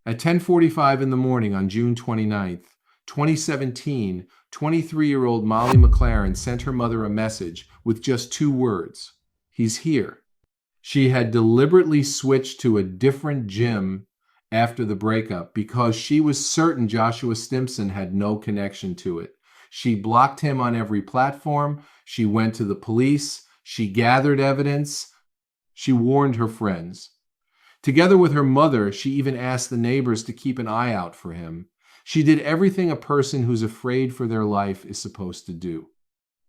At 10:45 in the morning on June 29th, 2017, 23-year-old Molly McLaren sent her mother a message with just two words: "He's here." She had deliberately switched to a different gym after the breakup because she was certain Joshua Stimpson had no connection to it. She blocked him on every platform. She went to the police. She gathered evidence. She warned her friends. Together with her mother, she even asked the neighbors to keep an eye out for him. She did everything a person who's afraid for their life is supposed to do.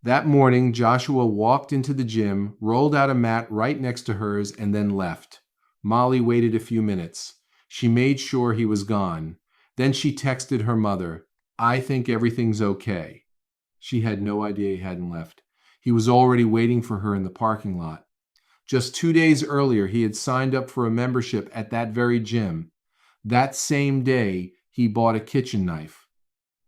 That morning, Joshua walked into the gym, rolled out a mat right next to hers, and then left. Molly waited a few minutes. She made sure he was gone. Then she texted her mother, "I think everything's okay." She had no idea he hadn't left. He was already waiting for her in the parking lot. Just 2 days earlier, he had signed up for a membership at that very gym. That same day, he bought a kitchen knife.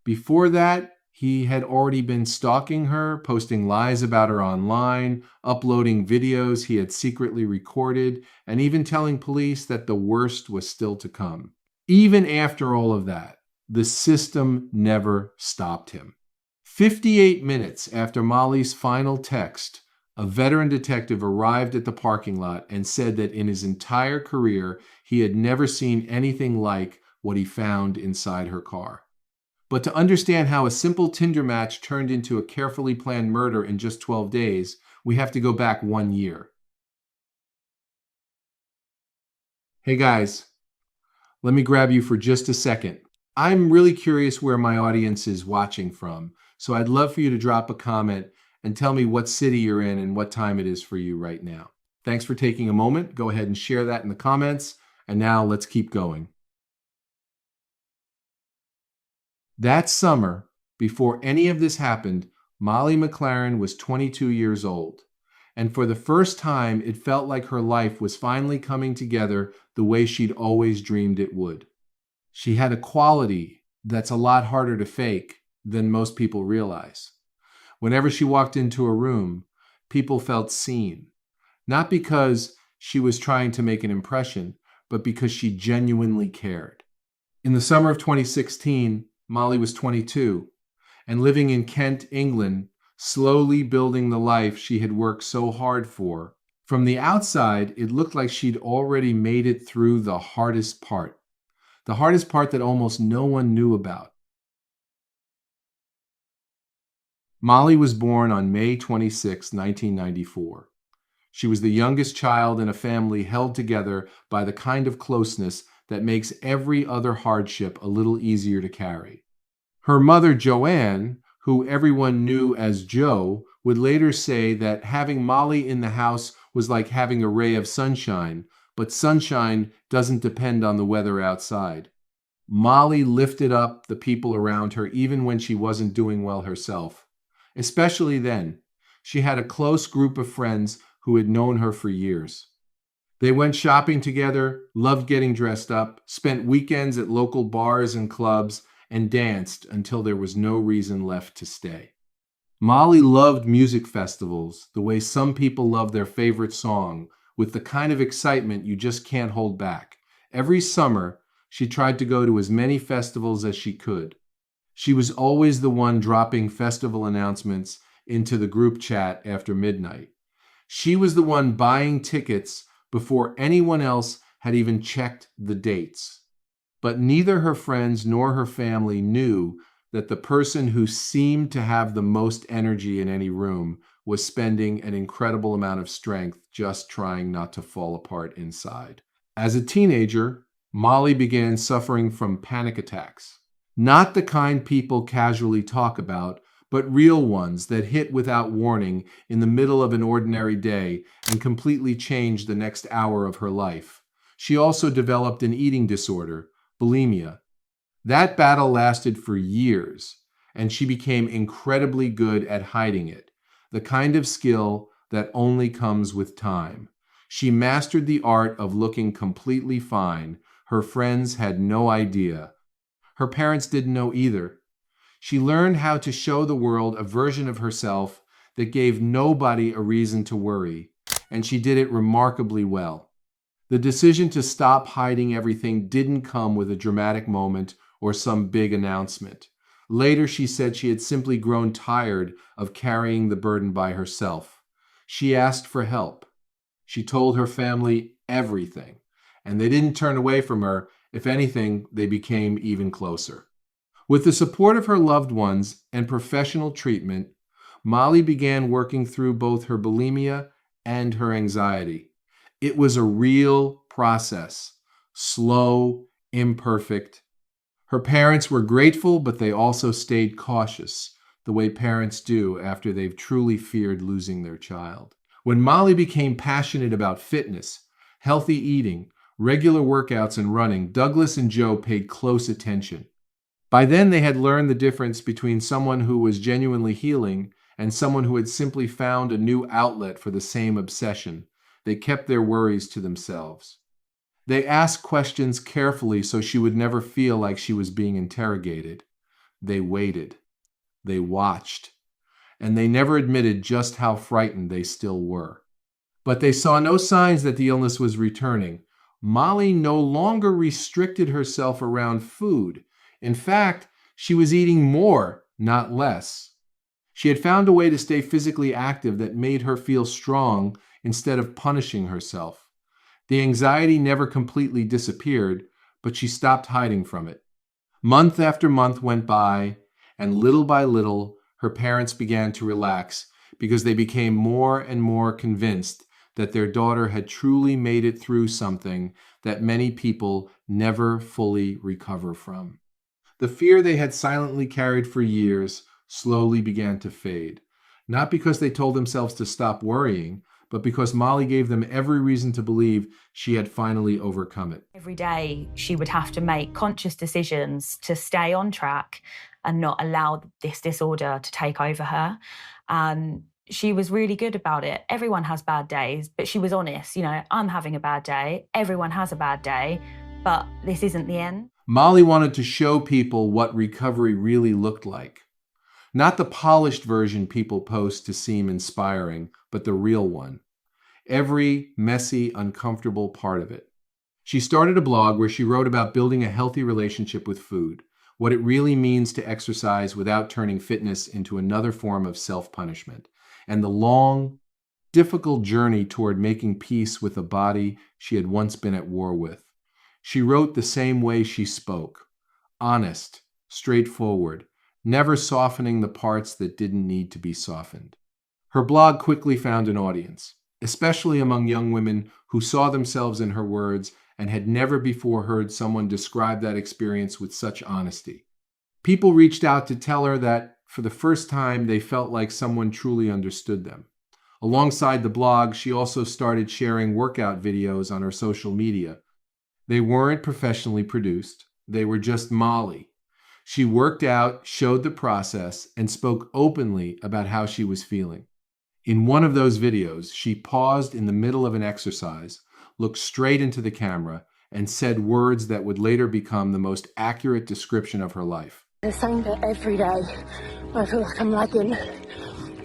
Before that, he had already been stalking her, posting lies about her online, uploading videos he had secretly recorded, and even telling police that the worst was still to come. Even after all of that, the system never stopped him. 58 minutes after Molly's final text, a veteran detective arrived at the parking lot and said that in his entire career, he had never seen anything like what he found inside her car. But to understand how a simple Tinder match turned into a carefully planned murder in just 12 days, we have to go back 1 year. Hey guys, let me grab you for just a second. I'm really curious where my audience is watching from, so I'd love for you to drop a comment and tell me what city you're in and what time it is for you right now. Thanks for taking a moment. Go ahead and share that in the comments. And now let's keep going. That summer, before any of this happened, Molly McLaren was 22 years old. And for the first time, it felt like her life was finally coming together the way she'd always dreamed it would. She had a quality that's a lot harder to fake than most people realize. Whenever she walked into a room, people felt seen. Not because she was trying to make an impression, but because she genuinely cared. In the summer of 2016, Molly was 22 and living in Kent, England, slowly building the life she had worked so hard for. From the outside, it looked like she'd already made it through the hardest part that almost no one knew about. Molly was born on May 26, 1994. She was the youngest child in a family held together by the kind of closeness that makes every other hardship a little easier to carry. Her mother, Joanne, who everyone knew as Jo, would later say that having Molly in the house was like having a ray of sunshine, but sunshine doesn't depend on the weather outside. Molly lifted up the people around her even when she wasn't doing well herself. Especially then, she had a close group of friends who had known her for years. They went shopping together, loved getting dressed up, spent weekends at local bars and clubs, and danced until there was no reason left to stay. Molly loved music festivals the way some people love their favorite song, with the kind of excitement you just can't hold back. Every summer, she tried to go to as many festivals as she could. She was always the one dropping festival announcements into the group chat after midnight. She was the one buying tickets before anyone else had even checked the dates. But neither her friends nor her family knew that the person who seemed to have the most energy in any room was spending an incredible amount of strength just trying not to fall apart inside. As a teenager, Molly began suffering from panic attacks. Not the kind people casually talk about, but real ones that hit without warning in the middle of an ordinary day and completely changed the next hour of her life. She also developed an eating disorder, bulimia. That battle lasted for years, and she became incredibly good at hiding it, the kind of skill that only comes with time. She mastered the art of looking completely fine. Her friends had no idea. Her parents didn't know either. She learned how to show the world a version of herself that gave nobody a reason to worry, and she did it remarkably well. The decision to stop hiding everything didn't come with a dramatic moment or some big announcement. Later, she said she had simply grown tired of carrying the burden by herself. She asked for help. She told her family everything, and they didn't turn away from her. If anything, they became even closer. With the support of her loved ones and professional treatment, Molly began working through both her bulimia and her anxiety. It was a real process, slow, imperfect. Her parents were grateful, but they also stayed cautious, the way parents do after they've truly feared losing their child. When Molly became passionate about fitness, healthy eating, regular workouts, and running, Douglas and Joe paid close attention. By then, they had learned the difference between someone who was genuinely healing and someone who had simply found a new outlet for the same obsession. They kept their worries to themselves. They asked questions carefully so she would never feel like she was being interrogated. They waited. They watched. And they never admitted just how frightened they still were. But they saw no signs that the illness was returning. Molly no longer restricted herself around food. In fact, she was eating more, not less. She had found a way to stay physically active that made her feel strong instead of punishing herself. The anxiety never completely disappeared, but she stopped hiding from it. Month after month went by, and little by little, her parents began to relax because they became more and more convinced that their daughter had truly made it through something that many people never fully recover from. The fear they had silently carried for years slowly began to fade, not because they told themselves to stop worrying, but because Molly gave them every reason to believe she had finally overcome it. Every day, she would have to make conscious decisions to stay on track and not allow this disorder to take over her. And she was really good about it. Everyone has bad days, but she was honest. I'm having a bad day. Everyone has a bad day, but this isn't the end. Molly wanted to show people what recovery really looked like. Not the polished version people post to seem inspiring, but the real one. Every messy, uncomfortable part of it. She started a blog where she wrote about building a healthy relationship with food, what it really means to exercise without turning fitness into another form of self-punishment, and the long, difficult journey toward making peace with a body she had once been at war with. She wrote the same way she spoke, honest, straightforward, never softening the parts that didn't need to be softened. Her blog quickly found an audience, especially among young women who saw themselves in her words and had never before heard someone describe that experience with such honesty. People reached out to tell her that, for the first time, they felt like someone truly understood them. Alongside the blog, she also started sharing workout videos on her social media. They weren't professionally produced. They were just Molly. She worked out, showed the process, and spoke openly about how she was feeling. In one of those videos, she paused in the middle of an exercise, looked straight into the camera, and said words that would later become the most accurate description of her life. The same bit every day. I feel like I'm lagging.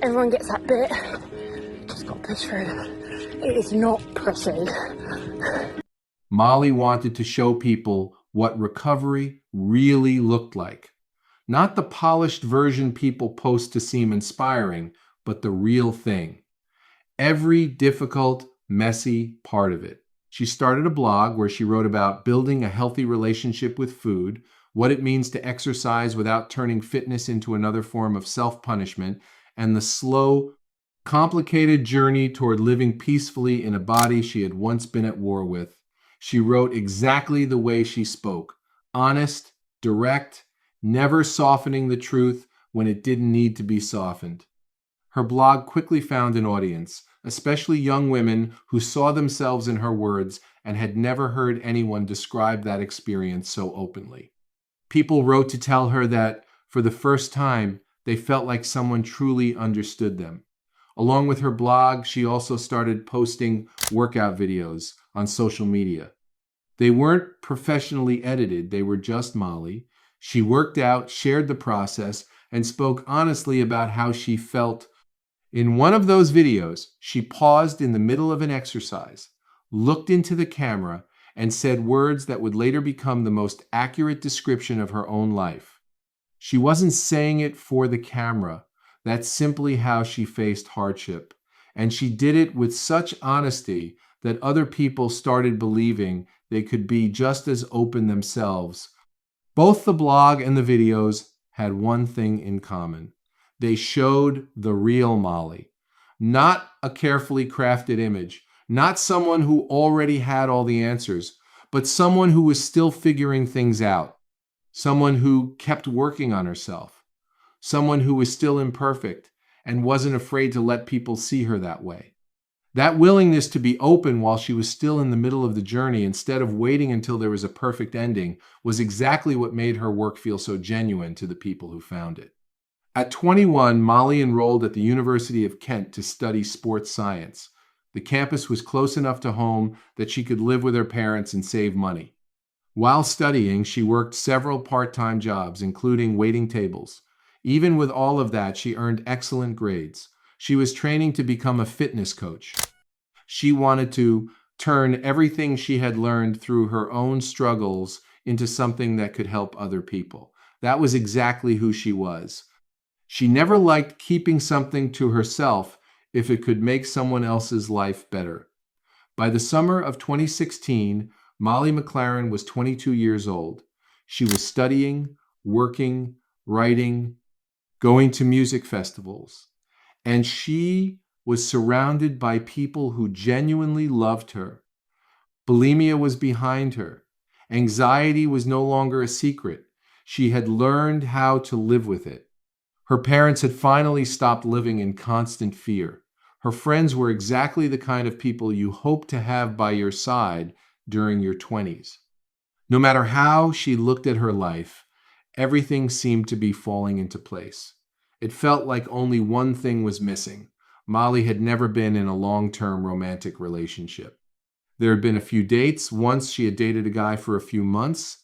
Everyone gets that bit. Just got to push through. It is not pretty. Molly wanted to show people what recovery really looked like. Not the polished version people post to seem inspiring, but the real thing. Every difficult, messy part of it. She started a blog where she wrote about building a healthy relationship with food, what it means to exercise without turning fitness into another form of self-punishment, and the slow, complicated journey toward living peacefully in a body she had once been at war with. She wrote exactly the way she spoke, honest, direct, never softening the truth when it didn't need to be softened. Her blog quickly found an audience, especially young women who saw themselves in her words and had never heard anyone describe that experience so openly. People wrote to tell her that, for the first time, they felt like someone truly understood them. Along with her blog, she also started posting workout videos on social media. They weren't professionally edited, they were just Molly. She worked out, shared the process, and spoke honestly about how she felt. In one of those videos, she paused in the middle of an exercise, looked into the camera, and said words that would later become the most accurate description of her own life. She wasn't saying it for the camera. That's simply how she faced hardship. And she did it with such honesty that other people started believing they could be just as open themselves. Both the blog and the videos had one thing in common. They showed the real Molly, not a carefully crafted image, not someone who already had all the answers, but someone who was still figuring things out, someone who kept working on herself, someone who was still imperfect and wasn't afraid to let people see her that way. That willingness to be open while she was still in the middle of the journey instead of waiting until there was a perfect ending was exactly what made her work feel so genuine to the people who found it. At 21, Molly enrolled at the University of Kent to study sports science. The campus was close enough to home that she could live with her parents and save money. While studying, she worked several part-time jobs, including waiting tables. Even with all of that, she earned excellent grades. She was training to become a fitness coach. She wanted to turn everything she had learned through her own struggles into something that could help other people. That was exactly who she was. She never liked keeping something to herself if it could make someone else's life better. By the summer of 2016, Molly McLaren was 22 years old. She was studying, working, writing, going to music festivals, and she was surrounded by people who genuinely loved her. Bulimia was behind her. Anxiety was no longer a secret. She had learned how to live with it. Her parents had finally stopped living in constant fear. Her friends were exactly the kind of people you hope to have by your side during your 20s. No matter how she looked at her life, everything seemed to be falling into place. It felt like only one thing was missing. Molly had never been in a long-term romantic relationship. There had been a few dates. Once she had dated a guy for a few months,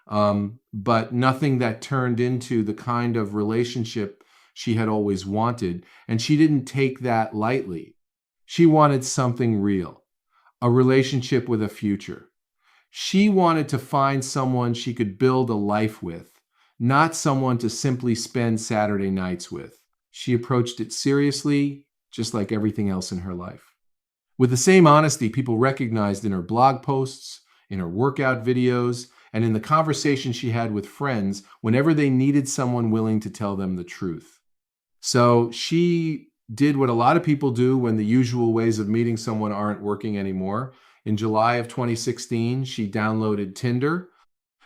but nothing that turned into the kind of relationship she had always wanted, and she didn't take that lightly. She wanted something real, a relationship with a future. She wanted to find someone she could build a life with, not someone to simply spend Saturday nights with. She approached it seriously, just like everything else in her life. With the same honesty people recognized in her blog posts, in her workout videos, and in the conversations she had with friends whenever they needed someone willing to tell them the truth. So she did what a lot of people do when the usual ways of meeting someone aren't working anymore. In July of 2016, she downloaded Tinder.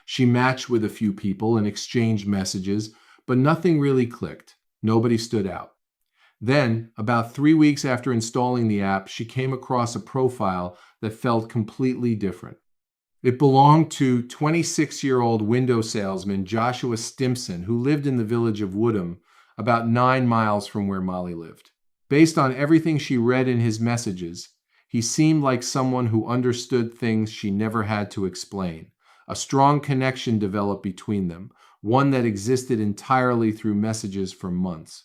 She matched with a few people and exchanged messages, but nothing really clicked. Nobody stood out. Then, about 3 weeks after installing the app, she came across a profile that felt completely different. It belonged to 26-year-old window salesman Joshua Stimson, who lived in the village of Woodham, about 9 miles from where Molly lived. Based on everything she read in his messages, he seemed like someone who understood things she never had to explain. A strong connection developed between them, one that existed entirely through messages for months.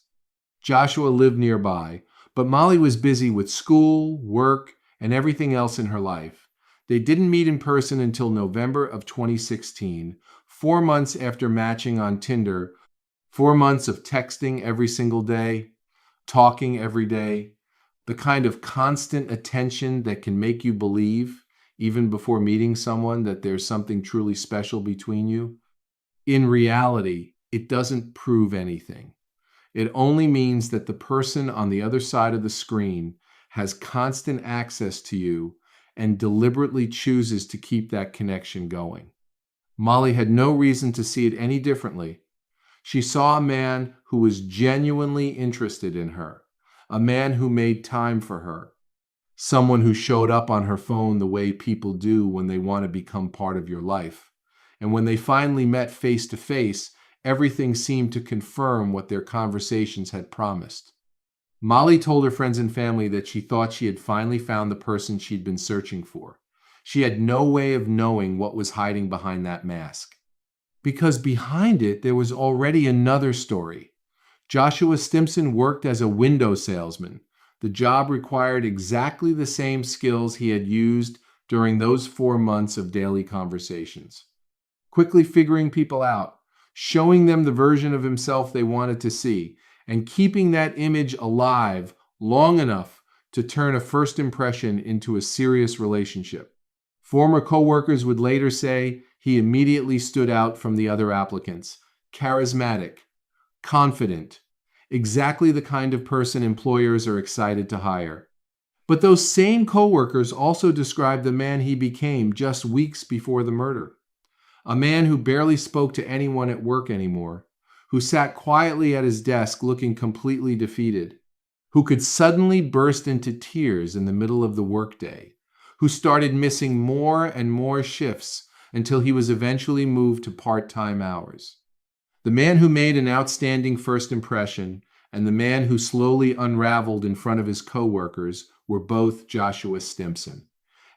Joshua lived nearby, but Molly was busy with school, work, and everything else in her life. They didn't meet in person until November of 2016, 4 months after matching on Tinder, 4 months of texting every single day, talking every day, the kind of constant attention that can make you believe, even before meeting someone, that there's something truly special between you. In reality, it doesn't prove anything. It only means that the person on the other side of the screen has constant access to you and deliberately chooses to keep that connection going. Molly had no reason to see it any differently. She saw a man who was genuinely interested in her, a man who made time for her, someone who showed up on her phone the way people do when they want to become part of your life. And when they finally met face to face, everything seemed to confirm what their conversations had promised. Molly told her friends and family that she thought she had finally found the person she'd been searching for. She had no way of knowing what was hiding behind that mask. Because behind it, there was already another story. Joshua Stimson worked as a window salesman. The job required exactly the same skills he had used during those 4 months of daily conversations. Quickly figuring people out, showing them the version of himself they wanted to see, and keeping that image alive long enough to turn a first impression into a serious relationship. Former coworkers would later say he immediately stood out from the other applicants. Charismatic, confident, exactly the kind of person employers are excited to hire. But those same coworkers also described the man he became just weeks before the murder. A man who barely spoke to anyone at work anymore, who sat quietly at his desk looking completely defeated, who could suddenly burst into tears in the middle of the workday, who started missing more and more shifts until he was eventually moved to part-time hours. The man who made an outstanding first impression and the man who slowly unraveled in front of his coworkers were both Joshua Stimson,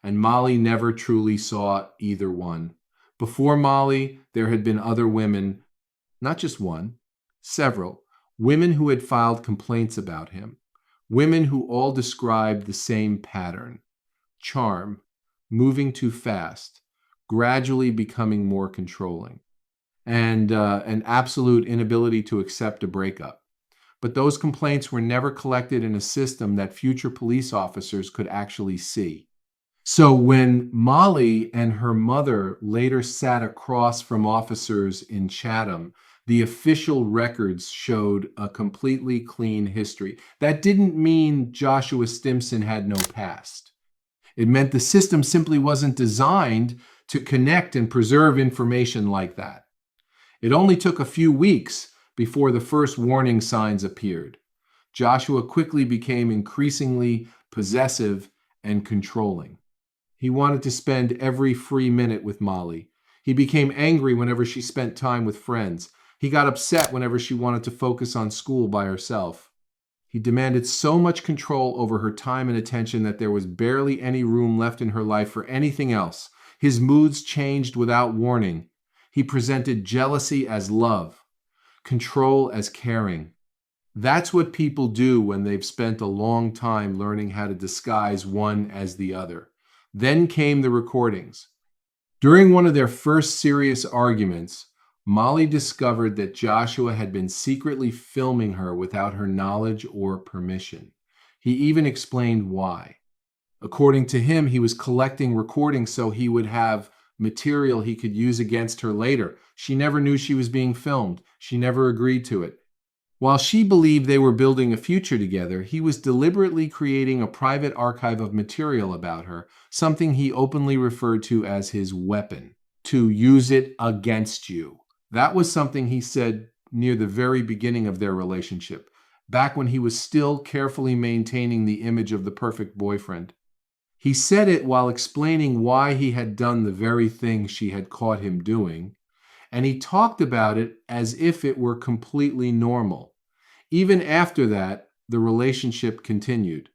and Molly never truly saw either one. Before Molly, there had been other women, not just one, several, women who had filed complaints about him, women who all described the same pattern: charm, moving too fast, gradually becoming more controlling, and an absolute inability to accept a breakup. But those complaints were never collected in a system that future police officers could actually see. So when Molly and her mother later sat across from officers in Chatham, the official records showed a completely clean history. That didn't mean Joshua Stimson had no past. It meant the system simply wasn't designed to connect and preserve information like that. It only took a few weeks before the first warning signs appeared. Joshua quickly became increasingly possessive and controlling. He wanted to spend every free minute with Molly. He became angry whenever she spent time with friends. He got upset whenever she wanted to focus on school by herself. He demanded so much control over her time and attention that there was barely any room left in her life for anything else. His moods changed without warning. He presented jealousy as love, control as caring. That's what people do when they've spent a long time learning how to disguise one as the other. Then came the recordings. During one of their first serious arguments, Molly discovered that Joshua had been secretly filming her without her knowledge or permission. He even explained why. According to him, he was collecting recordings so he would have material he could use against her later. She never knew she was being filmed. She never agreed to it. While she believed they were building a future together, he was deliberately creating a private archive of material about her, something he openly referred to as his weapon, to use it against you. That was something he said near the very beginning of their relationship, back when he was still carefully maintaining the image of the perfect boyfriend. He said it while explaining why he had done the very thing she had caught him doing, and he talked about it as if it were completely normal. Even after that, the relationship continued.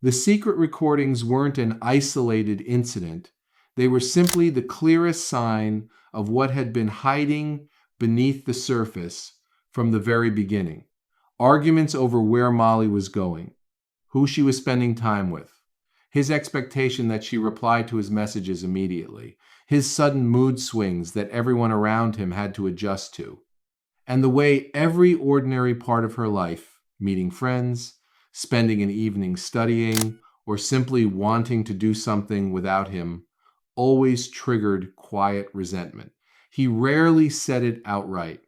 The secret recordings weren't an isolated incident. They were simply the clearest sign of what had been hiding beneath the surface from the very beginning. Arguments over where Molly was going, who she was spending time with, his expectation that she replied to his messages immediately, his sudden mood swings that everyone around him had to adjust to, and the way every ordinary part of her life, meeting friends, spending an evening studying, or simply wanting to do something without him, always triggered quiet resentment. He rarely said it outright,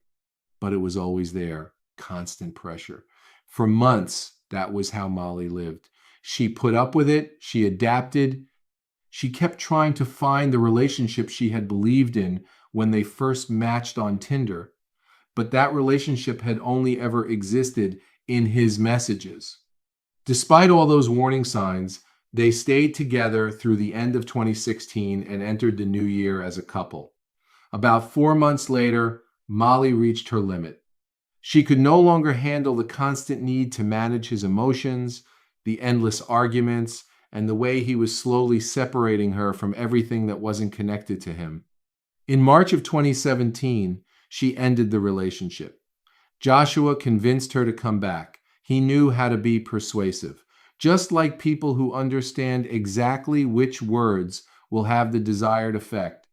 but it was always there, constant pressure. For months, that was how Molly lived. She put up with it, she adapted, she kept trying to find the relationship she had believed in when they first matched on Tinder, but that relationship had only ever existed in his messages. Despite all those warning signs, they stayed together through the end of 2016 and entered the new year as a couple. About 4 months later, Molly reached her limit. She could no longer handle the constant need to manage his emotions, the endless arguments, and the way he was slowly separating her from everything that wasn't connected to him. In March of 2017, she ended the relationship. Joshua convinced her to come back. He knew how to be persuasive. Just like people who understand exactly which words will have the desired effect.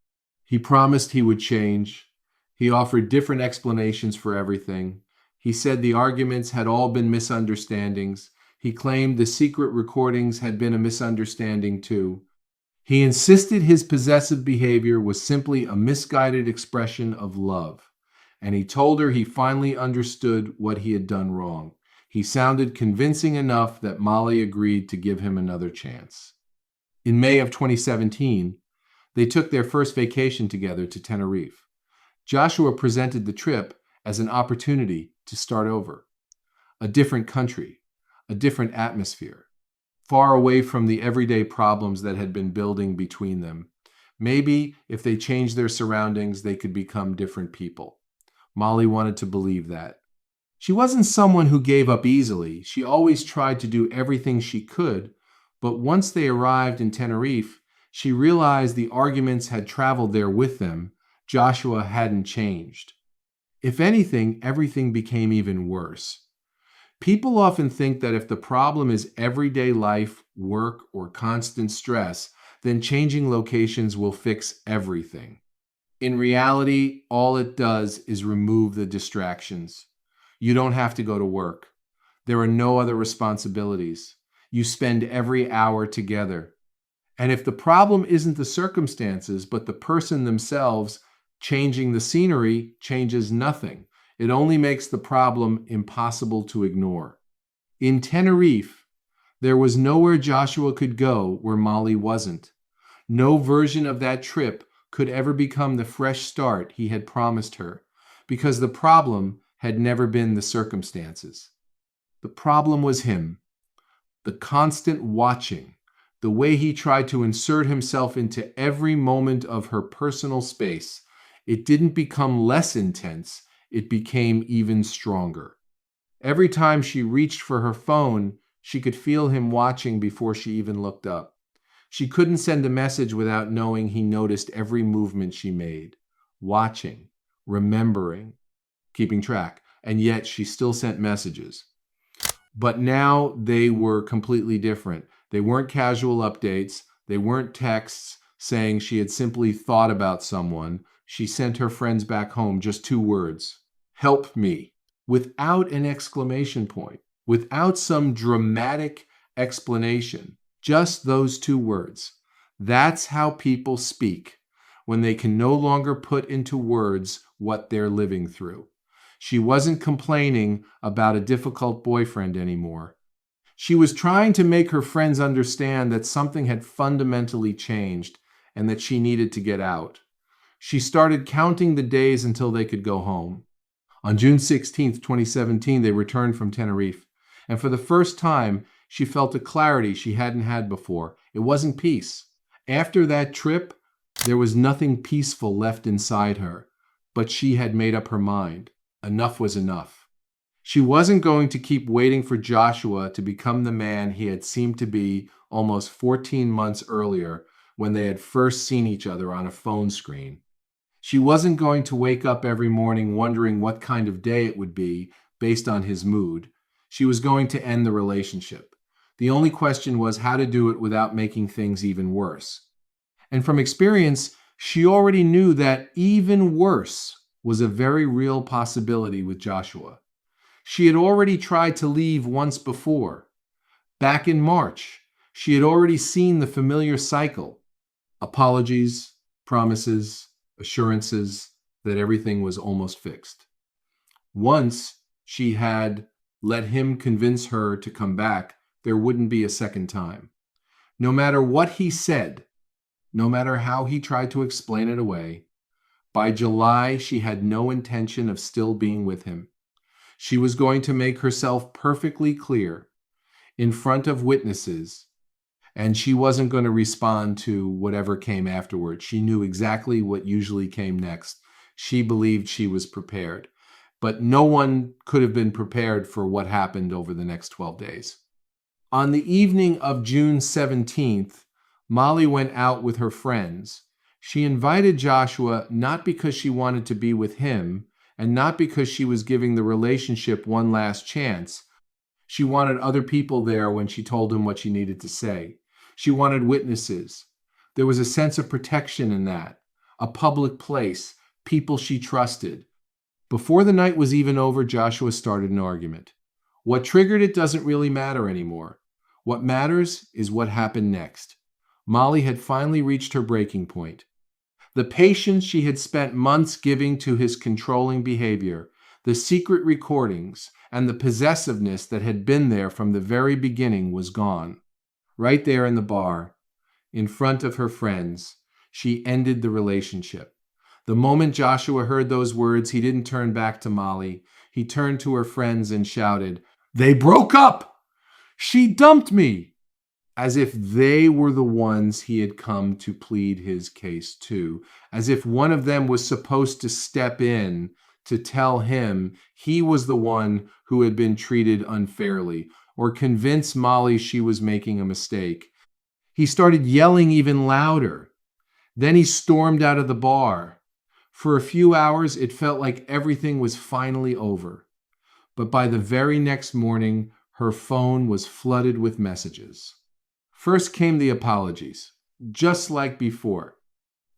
He promised he would change. He offered different explanations for everything. He said the arguments had all been misunderstandings. He claimed the secret recordings had been a misunderstanding too. He insisted his possessive behavior was simply a misguided expression of love. And he told her he finally understood what he had done wrong. He sounded convincing enough that Molly agreed to give him another chance. In May of 2017, they took their first vacation together to Tenerife. Joshua presented the trip as an opportunity to start over. A different country, a different atmosphere, far away from the everyday problems that had been building between them. Maybe if they changed their surroundings, they could become different people. Molly wanted to believe that. She wasn't someone who gave up easily. She always tried to do everything she could, but once they arrived in Tenerife, she realized the arguments had traveled there with them. Joshua hadn't changed. If anything, everything became even worse. People often think that if the problem is everyday life, work, or constant stress, then changing locations will fix everything. In reality, all it does is remove the distractions. You don't have to go to work. There are no other responsibilities. You spend every hour together. And if the problem isn't the circumstances, but the person themselves, changing the scenery changes nothing. It only makes the problem impossible to ignore. In Tenerife, there was nowhere Joshua could go where Molly wasn't. No version of that trip could ever become the fresh start he had promised her, because the problem had never been the circumstances. The problem was him. The constant watching, the way he tried to insert himself into every moment of her personal space. It didn't become less intense, it became even stronger. Every time she reached for her phone, she could feel him watching before she even looked up. She couldn't send a message without knowing he noticed every movement she made, watching, remembering, keeping track, and yet she still sent messages. But now they were completely different. They weren't casual updates. They weren't texts saying she had simply thought about someone. She sent her friends back home just 2 words, "Help me," without an exclamation point, without some dramatic explanation, just those 2 words. That's how people speak when they can no longer put into words what they're living through. She wasn't complaining about a difficult boyfriend anymore. She was trying to make her friends understand that something had fundamentally changed and that she needed to get out. She started counting the days until they could go home. On June 16th, 2017, they returned from Tenerife, and for the first time, she felt a clarity she hadn't had before. It wasn't peace. After that trip, there was nothing peaceful left inside her, but she had made up her mind. Enough was enough. She wasn't going to keep waiting for Joshua to become the man he had seemed to be almost 14 months earlier when they had first seen each other on a phone screen. She wasn't going to wake up every morning wondering what kind of day it would be based on his mood. She was going to end the relationship. The only question was how to do it without making things even worse. And from experience, she already knew that even worse was a very real possibility with Joshua. She had already tried to leave once before. Back in March, she had already seen the familiar cycle. Apologies, promises, assurances that everything was almost fixed. Once she had let him convince her to come back, there wouldn't be a second time. No matter what he said, no matter how he tried to explain it away, by July, she had no intention of still being with him. She was going to make herself perfectly clear in front of witnesses, and she wasn't going to respond to whatever came afterward. She knew exactly what usually came next. She believed she was prepared, but no one could have been prepared for what happened over the next 12 days. On the evening of June 17th, Molly went out with her friends. She invited Joshua not because she wanted to be with him and not because she was giving the relationship one last chance. She wanted other people there when she told him what she needed to say. She wanted witnesses. There was a sense of protection in that, a public place, people she trusted. Before the night was even over, Joshua started an argument. What triggered it doesn't really matter anymore. What matters is what happened next. Molly had finally reached her breaking point. The patience she had spent months giving to his controlling behavior, the secret recordings, and the possessiveness that had been there from the very beginning was gone. Right there in the bar, in front of her friends, she ended the relationship. The moment Joshua heard those words, he didn't turn back to Molly. He turned to her friends and shouted, "They broke up! She dumped me!" As if they were the ones he had come to plead his case to, as if one of them was supposed to step in to tell him he was the one who had been treated unfairly, or convince Molly she was making a mistake. He started yelling even louder. Then he stormed out of the bar. For a few hours, it felt like everything was finally over. But by the very next morning, her phone was flooded with messages. First came the apologies, just like before.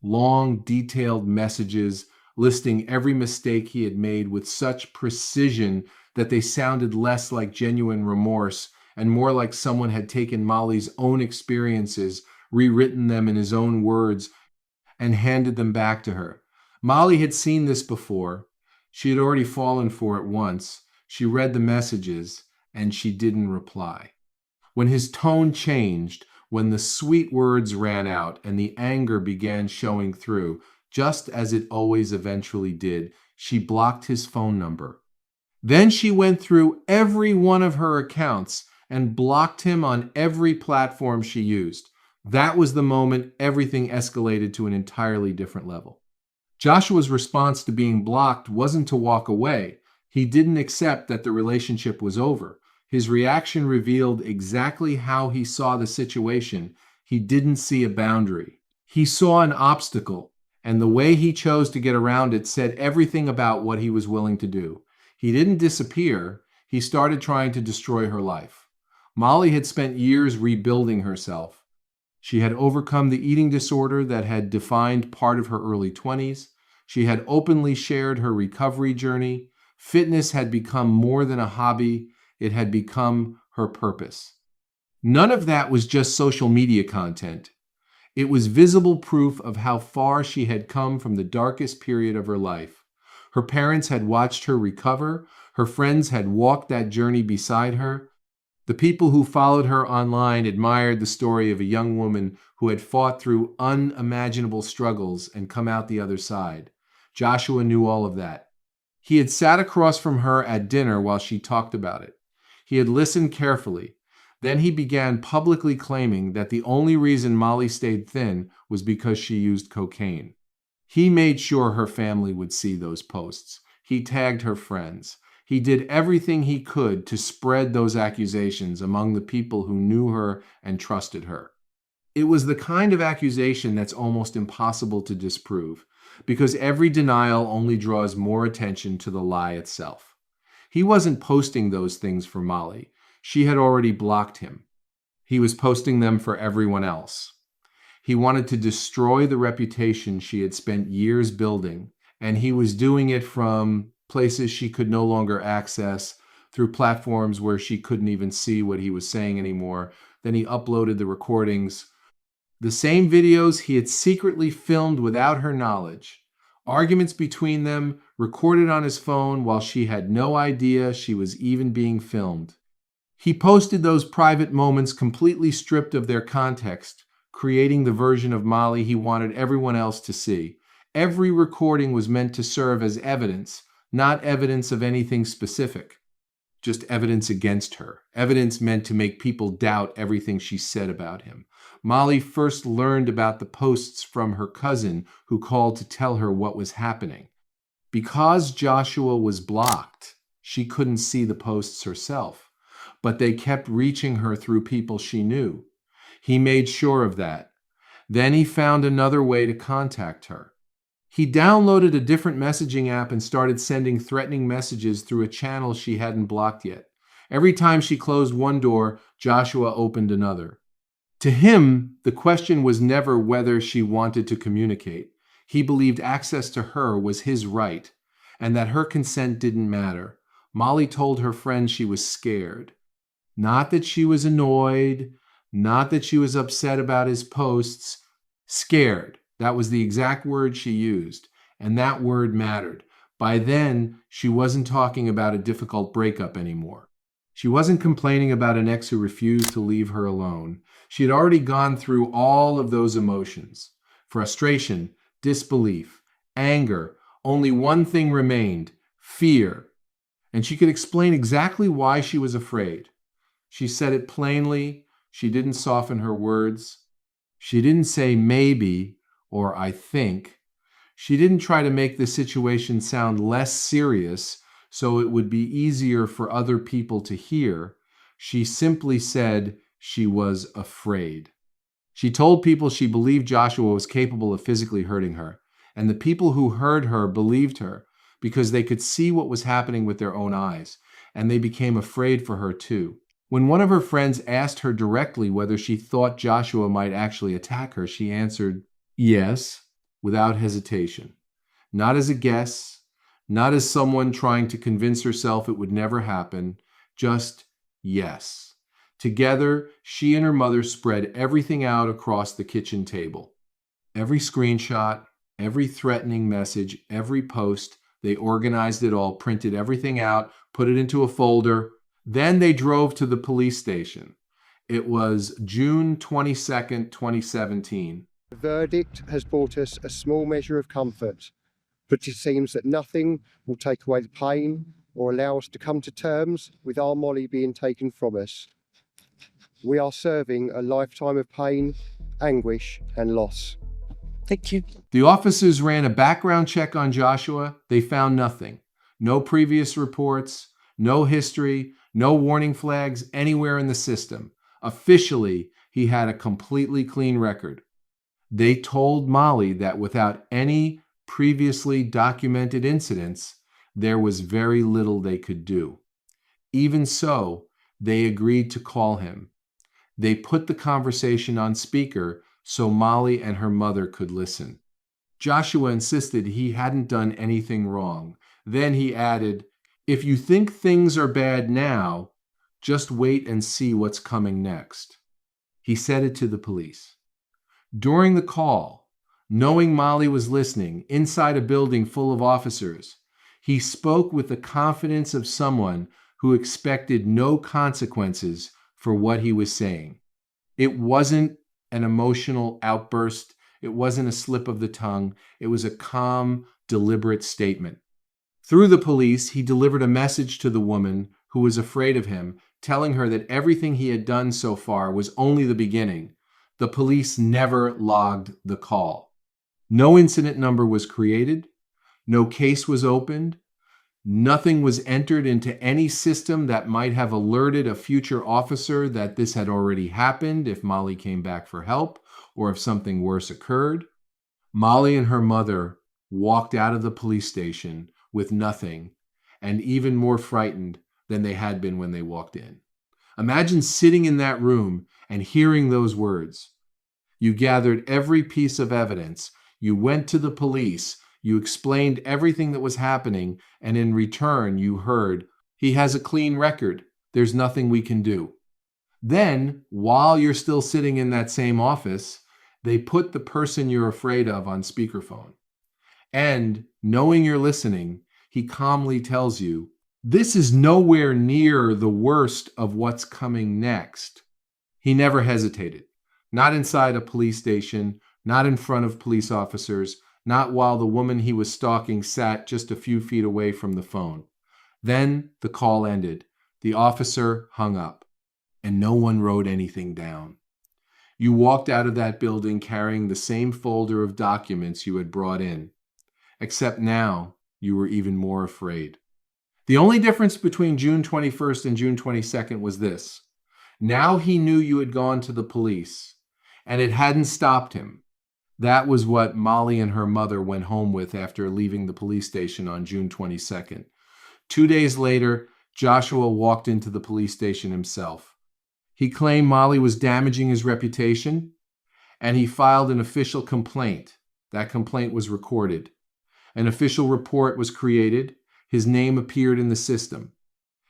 Long, detailed messages listing every mistake he had made with such precision that they sounded less like genuine remorse and more like someone had taken Molly's own experiences, rewritten them in his own words, and handed them back to her. Molly had seen this before. She had already fallen for it once. She read the messages, and she didn't reply. When his tone changed, when the sweet words ran out and the anger began showing through, just as it always eventually did, she blocked his phone number. Then she went through every one of her accounts and blocked him on every platform she used. That was the moment everything escalated to an entirely different level. Joshua's response to being blocked wasn't to walk away. He didn't accept that the relationship was over. His reaction revealed exactly how he saw the situation. He didn't see a boundary. He saw an obstacle, and the way he chose to get around it said everything about what he was willing to do. He didn't disappear. He started trying to destroy her life. Molly had spent years rebuilding herself. She had overcome the eating disorder that had defined part of her early 20s. She had openly shared her recovery journey. Fitness had become more than a hobby. It had become her purpose. None of that was just social media content. It was visible proof of how far she had come from the darkest period of her life. Her parents had watched her recover. Her friends had walked that journey beside her. The people who followed her online admired the story of a young woman who had fought through unimaginable struggles and come out the other side. Joshua knew all of that. He had sat across from her at dinner while she talked about it. He had listened carefully. Then he began publicly claiming that the only reason Molly stayed thin was because she used cocaine. He made sure her family would see those posts. He tagged her friends. He did everything he could to spread those accusations among the people who knew her and trusted her. It was the kind of accusation that's almost impossible to disprove, because every denial only draws more attention to the lie itself. He wasn't posting those things for Molly. She had already blocked him. He was posting them for everyone else. He wanted to destroy the reputation she had spent years building, and he was doing it from places she could no longer access, through platforms where she couldn't even see what he was saying anymore. Then he uploaded the recordings, the same videos he had secretly filmed without her knowledge. Arguments between them, recorded on his phone while she had no idea she was even being filmed. He posted those private moments completely stripped of their context, creating the version of Molly he wanted everyone else to see. Every recording was meant to serve as evidence, not evidence of anything specific, just evidence against her, evidence meant to make people doubt everything she said about him. Molly first learned about the posts from her cousin, who called to tell her what was happening. Because Joshua was blocked, she couldn't see the posts herself, but they kept reaching her through people she knew. He made sure of that. Then he found another way to contact her. He downloaded a different messaging app and started sending threatening messages through a channel she hadn't blocked yet. Every time she closed one door, Joshua opened another. To him, the question was never whether she wanted to communicate. He believed access to her was his right, and that her consent didn't matter. Molly told her friend she was scared. Not that she was annoyed, not that she was upset about his posts. Scared. That was the exact word she used, and that word mattered. By then, she wasn't talking about a difficult breakup anymore. She wasn't complaining about an ex who refused to leave her alone. She had already gone through all of those emotions. Frustration, disbelief, anger. Only one thing remained: fear. And she could explain exactly why she was afraid. She said it plainly. She didn't soften her words. She didn't say maybe or I think. She didn't try to make the situation sound less serious so it would be easier for other people to hear. She simply said she was afraid. She told people she believed Joshua was capable of physically hurting her, and the people who heard her believed her because they could see what was happening with their own eyes, and they became afraid for her too. When one of her friends asked her directly whether she thought Joshua might actually attack her, she answered yes, without hesitation. Not as a guess, not as someone trying to convince herself it would never happen, just yes. Together, she and her mother spread everything out across the kitchen table. Every screenshot, every threatening message, every post, they organized it all, printed everything out, put it into a folder. Then they drove to the police station. It was June 22nd, 2017. The verdict has brought us a small measure of comfort, but it seems that nothing will take away the pain or allow us to come to terms with our Molly being taken from us. We are serving a lifetime of pain, anguish, and loss. Thank you. The officers ran a background check on Joshua. They found nothing. No previous reports, no history, no warning flags anywhere in the system. Officially, he had a completely clean record. They told Molly that without any previously documented incidents, there was very little they could do. Even so, they agreed to call him. They put the conversation on speaker so Molly and her mother could listen. Joshua insisted he hadn't done anything wrong. Then he added, "If you think things are bad now, just wait and see what's coming next." He said it to the police. During the call, knowing Molly was listening inside a building full of officers, he spoke with the confidence of someone who expected no consequences for what he was saying. It wasn't an emotional outburst. It wasn't a slip of the tongue. It was a calm, deliberate statement. Through the police, he delivered a message to the woman who was afraid of him, telling her that everything he had done so far was only the beginning. The police never logged the call. No incident number was created. No case was opened. Nothing was entered into any system that might have alerted a future officer that this had already happened if Molly came back for help or if something worse occurred. Molly and her mother walked out of the police station with nothing, and even more frightened than they had been when they walked in. Imagine sitting in that room and hearing those words. You gathered every piece of evidence. You went to the police. You explained everything that was happening, and in return you heard, "He has a clean record. There's nothing we can do." Then, while you're still sitting in that same office, they put the person you're afraid of on speakerphone. And, knowing you're listening, he calmly tells you, "This is nowhere near the worst of what's coming next." He never hesitated. Not inside a police station, not in front of police officers, not while the woman he was stalking sat just a few feet away from the phone. Then the call ended. The officer hung up, and no one wrote anything down. You walked out of that building carrying the same folder of documents you had brought in, except now you were even more afraid. The only difference between June 21st and June 22nd was this. Now he knew you had gone to the police, and it hadn't stopped him. That was what Molly and her mother went home with after leaving the police station on June 22nd. 2 days later, Joshua walked into the police station himself. He claimed Molly was damaging his reputation, and he filed an official complaint. That complaint was recorded. An official report was created. His name appeared in the system.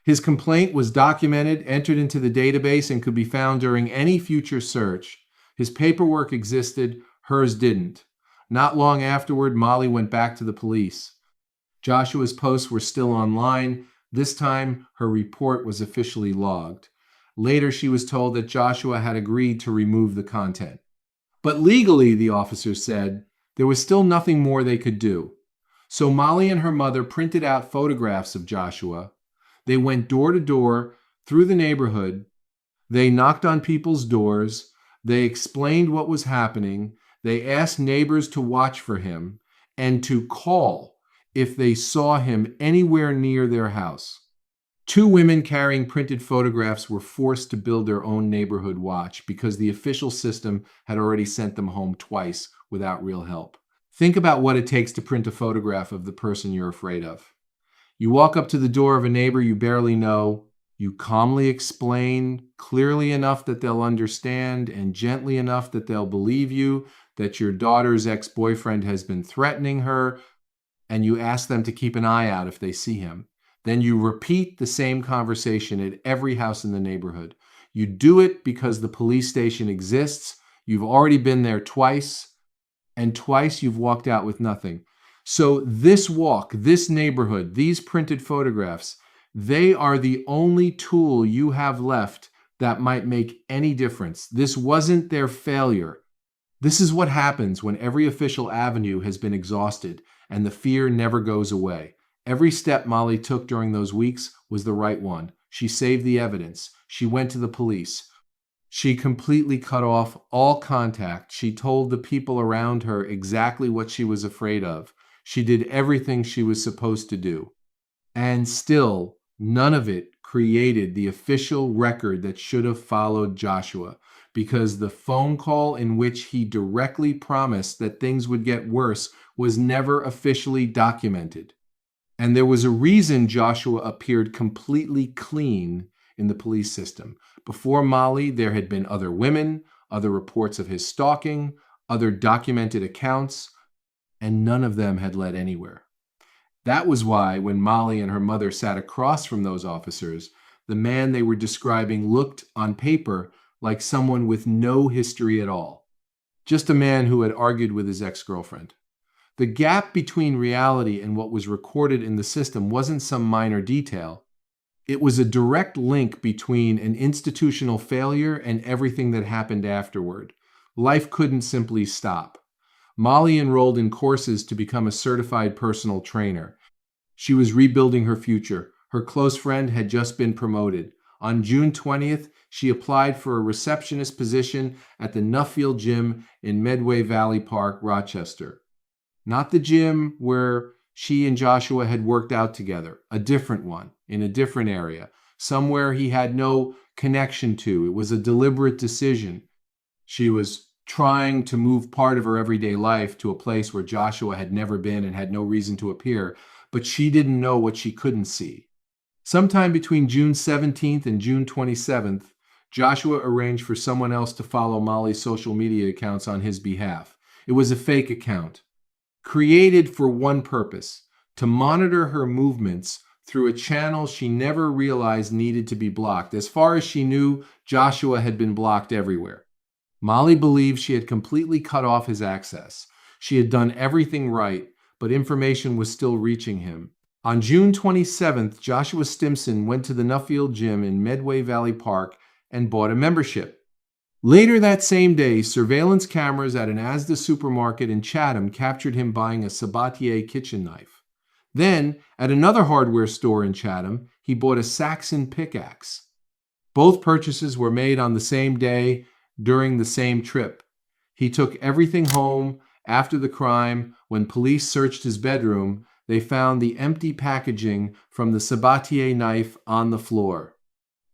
His complaint was documented, entered into the database, and could be found during any future search. His paperwork existed, hers didn't. Not long afterward, Molly went back to the police. Joshua's posts were still online. This time, her report was officially logged. Later, she was told that Joshua had agreed to remove the content. But legally, the officers said, there was still nothing more they could do. So Molly and her mother printed out photographs of Joshua. They went door to door through the neighborhood. They knocked on people's doors. They explained what was happening. They asked neighbors to watch for him and to call if they saw him anywhere near their house. 2 women carrying printed photographs were forced to build their own neighborhood watch because the official system had already sent them home twice without real help. Think about what it takes to print a photograph of the person you're afraid of. You walk up to the door of a neighbor you barely know. You calmly explain clearly enough that they'll understand and gently enough that they'll believe you that your daughter's ex-boyfriend has been threatening her, and you ask them to keep an eye out if they see him. Then you repeat the same conversation at every house in the neighborhood. You do it because the police station exists. You've already been there twice, and twice you've walked out with nothing. So this walk, this neighborhood, these printed photographs, they are the only tool you have left that might make any difference. This wasn't their failure. This is what happens when every official avenue has been exhausted and the fear never goes away. Every step Molly took during those weeks was the right one. She saved the evidence. She went to the police. She completely cut off all contact. She told the people around her exactly what she was afraid of. She did everything she was supposed to do. And still, none of it created the official record that should have followed Joshua, because the phone call in which he directly promised that things would get worse was never officially documented. And there was a reason Joshua appeared completely clean in the police system. Before Molly, there had been other women, other reports of his stalking, other documented accounts, and none of them had led anywhere. That was why when Molly and her mother sat across from those officers, the man they were describing looked on paper like someone with no history at all. Just a man who had argued with his ex-girlfriend. The gap between reality and what was recorded in the system wasn't some minor detail. It was a direct link between an institutional failure and everything that happened afterward. Life couldn't simply stop. Molly enrolled in courses to become a certified personal trainer. She was rebuilding her future. Her close friend had just been promoted. On June 20th, she applied for a receptionist position at the Nuffield Gym in Medway Valley Park, Rochester. Not the gym where she and Joshua had worked out together, a different one, in a different area, somewhere he had no connection to. It was a deliberate decision. She was trying to move part of her everyday life to a place where Joshua had never been and had no reason to appear, but she didn't know what she couldn't see. Sometime between June 17th and June 27th, Joshua arranged for someone else to follow Molly's social media accounts on his behalf. It was a fake account, created for one purpose: to monitor her movements through a channel she never realized needed to be blocked. As far as she knew, Joshua had been blocked everywhere. Molly believed she had completely cut off his access. She had done everything right, but information was still reaching him. On June 27th, Joshua Stimson went to the Nuffield Gym in Medway Valley Park and bought a membership. Later that same day, surveillance cameras at an Asda supermarket in Chatham captured him buying a Sabatier kitchen knife. Then, at another hardware store in Chatham, he bought a Saxon pickaxe. Both purchases were made on the same day during the same trip. He took everything home. After the crime, when police searched his bedroom, they found the empty packaging from the Sabatier knife on the floor.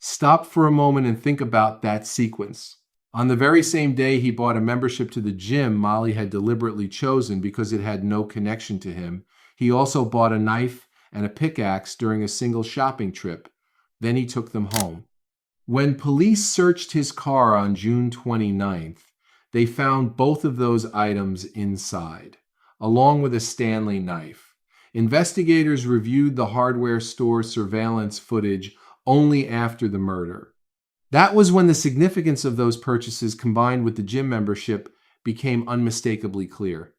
Stop for a moment and think about that sequence. On the very same day he bought a membership to the gym Molly had deliberately chosen because it had no connection to him, he also bought a knife and a pickaxe during a single shopping trip. Then he took them home. When police searched his car on June 29th, they found both of those items inside, along with a Stanley knife. Investigators reviewed the hardware store surveillance footage only after the murder. That was when the significance of those purchases combined with the gym membership became unmistakably clear.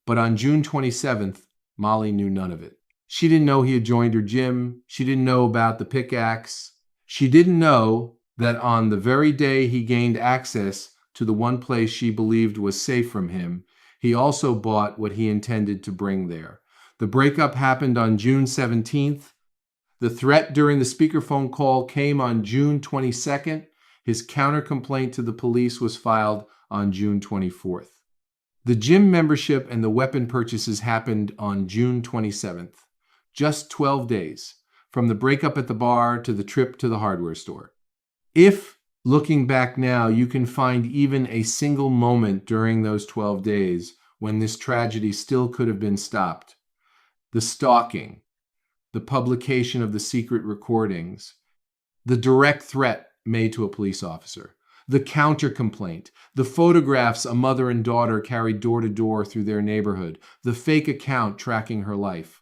But on June 27th, Molly knew none of it. She didn't know he had joined her gym. She didn't know about the pickaxe. She didn't know that on the very day he gained access to the one place she believed was safe from him, he also bought what he intended to bring there. The breakup happened on June 17th. The threat during the speakerphone call came on June 22nd. His counter-complaint to the police was filed on June 24th. The gym membership and the weapon purchases happened on June 27th. Just 12 days, from the breakup at the bar to the trip to the hardware store. If, looking back now, you can find even a single moment during those 12 days when this tragedy still could have been stopped, the stalking, the publication of the secret recordings, the direct threat made to a police officer, the counter-complaint, the photographs a mother and daughter carried door to door through their neighborhood, the fake account tracking her life,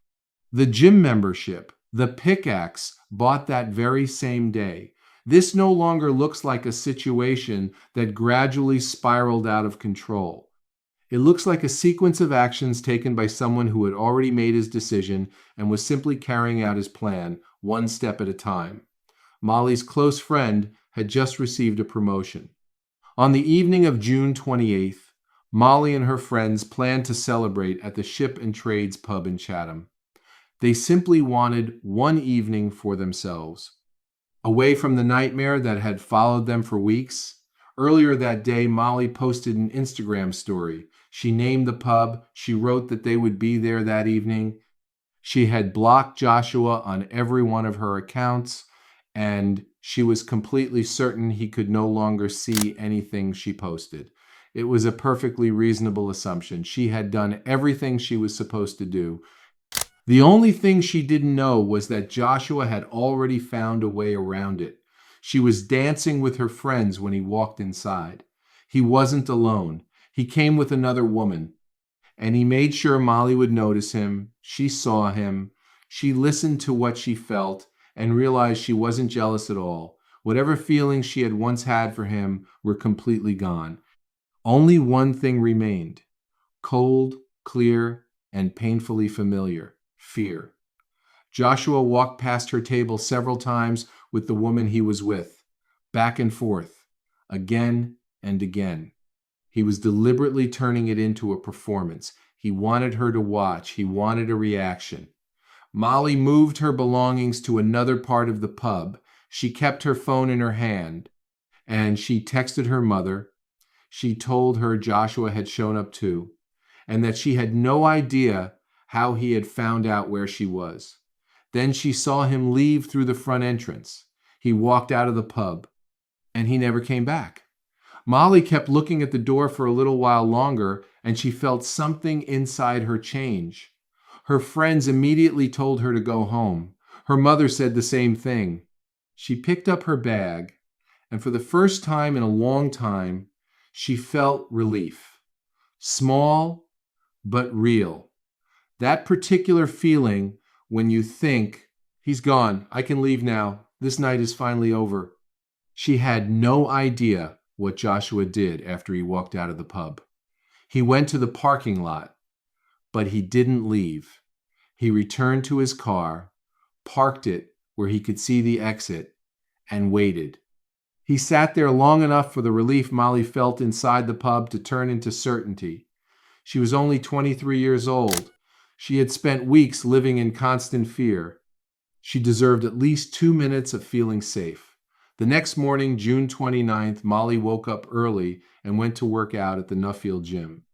the gym membership, the pickaxe bought that very same day. This no longer looks like a situation that gradually spiraled out of control. It looks like a sequence of actions taken by someone who had already made his decision and was simply carrying out his plan, one step at a time. Molly's close friend had just received a promotion. On the evening of June 28th, Molly and her friends planned to celebrate at the Ship and Trades pub in Chatham. They simply wanted one evening for themselves. Away from the nightmare that had followed them for weeks, earlier that day, Molly posted an Instagram story. She named the pub. She wrote that they would be there that evening. She had blocked Joshua on every one of her accounts, and she was completely certain he could no longer see anything she posted. It was a perfectly reasonable assumption. She had done everything she was supposed to do. The only thing she didn't know was that Joshua had already found a way around it. She was dancing with her friends when he walked inside. He wasn't alone. He came with another woman, and he made sure Molly would notice him. She saw him. She listened to what she felt and realized she wasn't jealous at all. Whatever feelings she had once had for him were completely gone. Only one thing remained: cold, clear, and painfully familiar. Fear. Joshua walked past her table several times with the woman he was with, back and forth, again and again. He was deliberately turning it into a performance. He wanted her to watch. He wanted a reaction. Molly moved her belongings to another part of the pub. She kept her phone in her hand, and she texted her mother. She told her Joshua had shown up too, and that she had no idea how he had found out where she was. Then she saw him leave through the front entrance. He walked out of the pub, and he never came back. Molly kept looking at the door for a little while longer, and she felt something inside her change. Her friends immediately told her to go home. Her mother said the same thing. She picked up her bag, and for the first time in a long time, she felt relief. Small, but real. That particular feeling when you think, he's gone, I can leave now, this night is finally over. She had no idea what Joshua did after he walked out of the pub. He went to the parking lot, but he didn't leave. He returned to his car, parked it where he could see the exit, and waited. He sat there long enough for the relief Molly felt inside the pub to turn into certainty. She was only 23 years old. She had spent weeks living in constant fear. She deserved at least 2 minutes of feeling safe. The next morning, June 29th, Molly woke up early and went to work out at the Nuffield gym.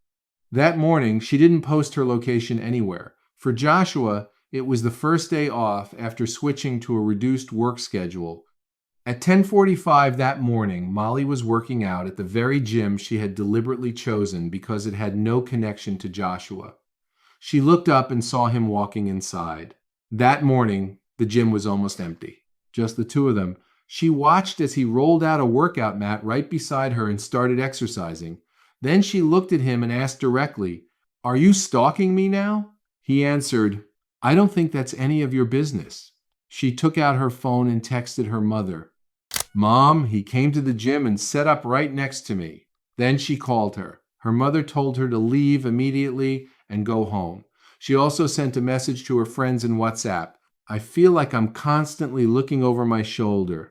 That morning, she didn't post her location anywhere. For Joshua, it was the first day off after switching to a reduced work schedule. At 10:45 that morning, Molly was working out at the very gym she had deliberately chosen because it had no connection to Joshua. She looked up and saw him walking inside. That morning, the gym was almost empty. Just the two of them. She watched as he rolled out a workout mat right beside her and started exercising. Then she looked at him and asked directly, "Are you stalking me now?" He answered, "I don't think that's any of your business." She took out her phone and texted her mother, "Mom, he came to the gym and sat up right next to me." Then she called her. Her mother told her to leave immediately and go home. She also sent a message to her friends in WhatsApp. "I feel like I'm constantly looking over my shoulder."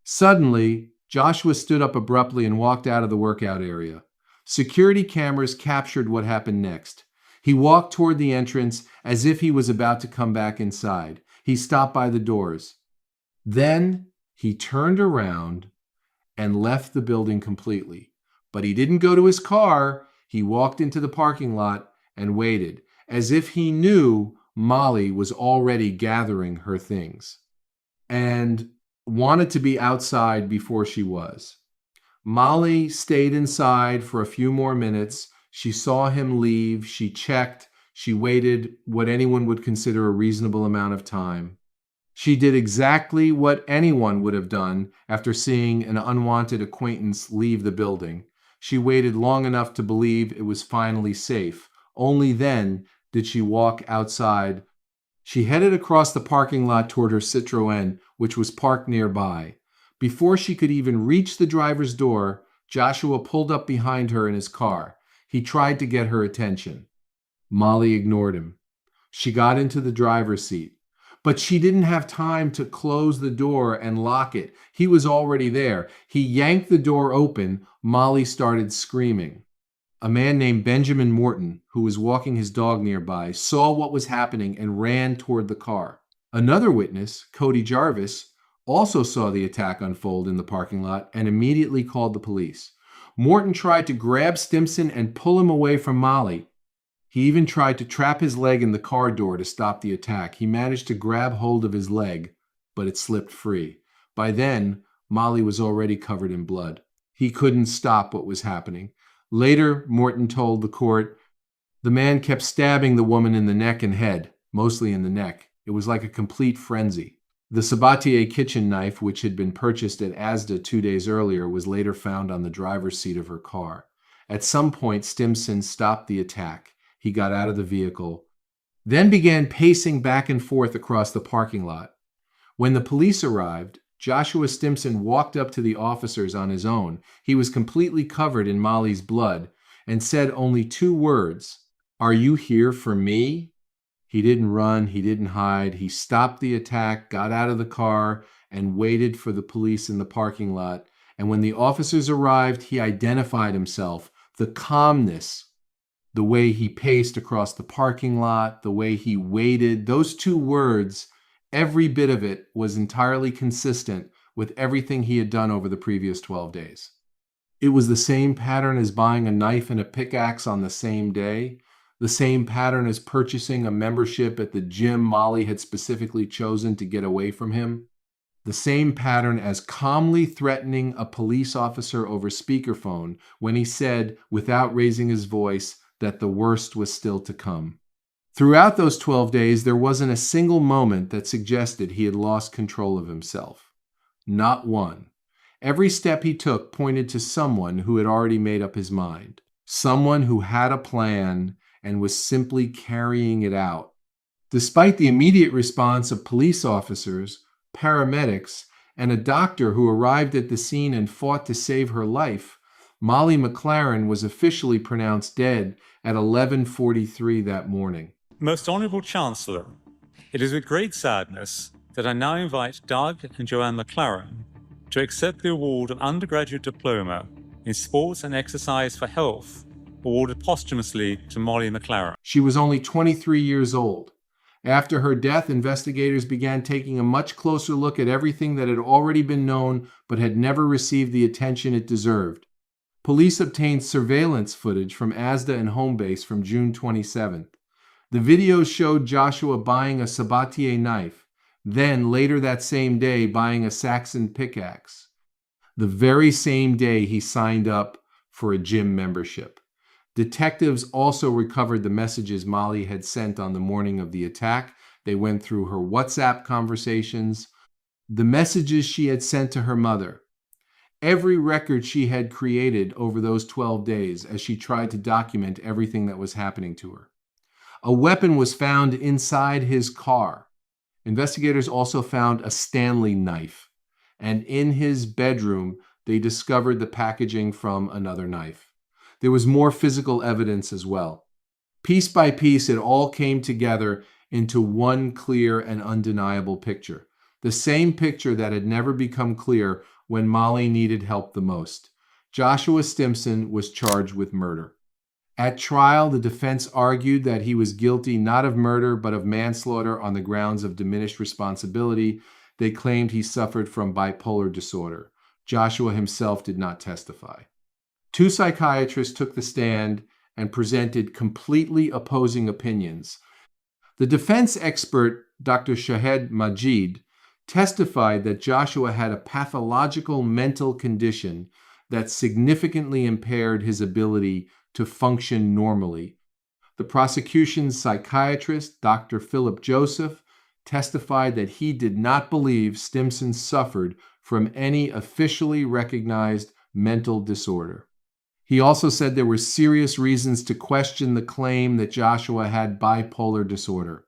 Suddenly, Joshua stood up abruptly and walked out of the workout area. Security cameras captured what happened next. He walked toward the entrance as if he was about to come back inside. He stopped by the doors. Then he turned around and left the building completely. But he didn't go to his car. He walked into the parking lot and waited, as if he knew Molly was already gathering her things and wanted to be outside before she was. Molly stayed inside for a few more minutes. She saw him leave. She checked. She waited what anyone would consider a reasonable amount of time. She did exactly what anyone would have done after seeing an unwanted acquaintance leave the building. She waited long enough to believe it was finally safe. Only then did she walk outside. She headed across the parking lot toward her Citroën, which was parked nearby. Before she could even reach the driver's door, Joshua pulled up behind her in his car. He tried to get her attention. Molly ignored him. She got into the driver's seat. But she didn't have time to close the door and lock it. He was already there. He yanked the door open. Molly started screaming. A man named Benjamin Morton, who was walking his dog nearby, saw what was happening and ran toward the car. Another witness, Cody Jarvis, also saw the attack unfold in the parking lot and immediately called the police. Morton tried to grab Stimson and pull him away from Molly. He even tried to trap his leg in the car door to stop the attack. He managed to grab hold of his leg, but it slipped free. By then, Molly was already covered in blood. He couldn't stop what was happening. Later, Morton told the court, the man kept stabbing the woman in the neck and head, mostly in the neck. It was like a complete frenzy. The Sabatier kitchen knife, which had been purchased at Asda 2 days earlier, was later found on the driver's seat of her car. At some point, Stimson stopped the attack. He got out of the vehicle, then began pacing back and forth across the parking lot. When the police arrived, Joshua Stimson walked up to the officers on his own. He was completely covered in Molly's blood and said only 2 words, "Are you here for me?" He didn't run, he didn't hide. He stopped the attack, got out of the car, and waited for the police in the parking lot. And when the officers arrived, he identified himself. The calmness, the way he paced across the parking lot, the way he waited, those 2 words, every bit of it was entirely consistent with everything he had done over the previous 12 days. It was the same pattern as buying a knife and a pickaxe on the same day, the same pattern as purchasing a membership at the gym Molly had specifically chosen to get away from him, the same pattern as calmly threatening a police officer over speakerphone when he said, without raising his voice, that the worst was still to come. Throughout those 12 days, there wasn't a single moment that suggested he had lost control of himself. Not one. Every step he took pointed to someone who had already made up his mind, someone who had a plan and was simply carrying it out. Despite the immediate response of police officers, paramedics, and a doctor who arrived at the scene and fought to save her life, Molly McLaren was officially pronounced dead at 11:43 that morning. Most Honourable Chancellor, it is with great sadness that I now invite Doug and Joanne McLaren to accept the award of undergraduate diploma in sports and exercise for health, awarded posthumously to Molly McLaren. She was only 23 years old. After her death, investigators began taking a much closer look at everything that had already been known but had never received the attention it deserved. Police obtained surveillance footage from Asda and Homebase from June 27th. The videos showed Joshua buying a Sabatier knife, then later that same day buying a Saxon pickaxe, the very same day he signed up for a gym membership. Detectives also recovered the messages Molly had sent on the morning of the attack. They went through her WhatsApp conversations. the messages she had sent to her mother, every record she had created over those 12 days as she tried to document everything that was happening to her. A weapon was found inside his car. Investigators also found a Stanley knife, and in his bedroom, they discovered the packaging from another knife. There was more physical evidence as well. Piece by piece, it all came together into one clear and undeniable picture. The same picture that had never become clear when Molly needed help the most. Joshua Stimson was charged with murder. At trial, the defense argued that he was guilty not of murder but of manslaughter on the grounds of diminished responsibility. They claimed he suffered from bipolar disorder. Joshua himself did not testify. Two psychiatrists took the stand and presented completely opposing opinions. The defense expert, Dr. Shahed Majid, testified that Joshua had a pathological mental condition that significantly impaired his ability to function normally. The prosecution's psychiatrist, Dr. Philip Joseph, testified that he did not believe Stimson suffered from any officially recognized mental disorder. He also said there were serious reasons to question the claim that Joshua had bipolar disorder.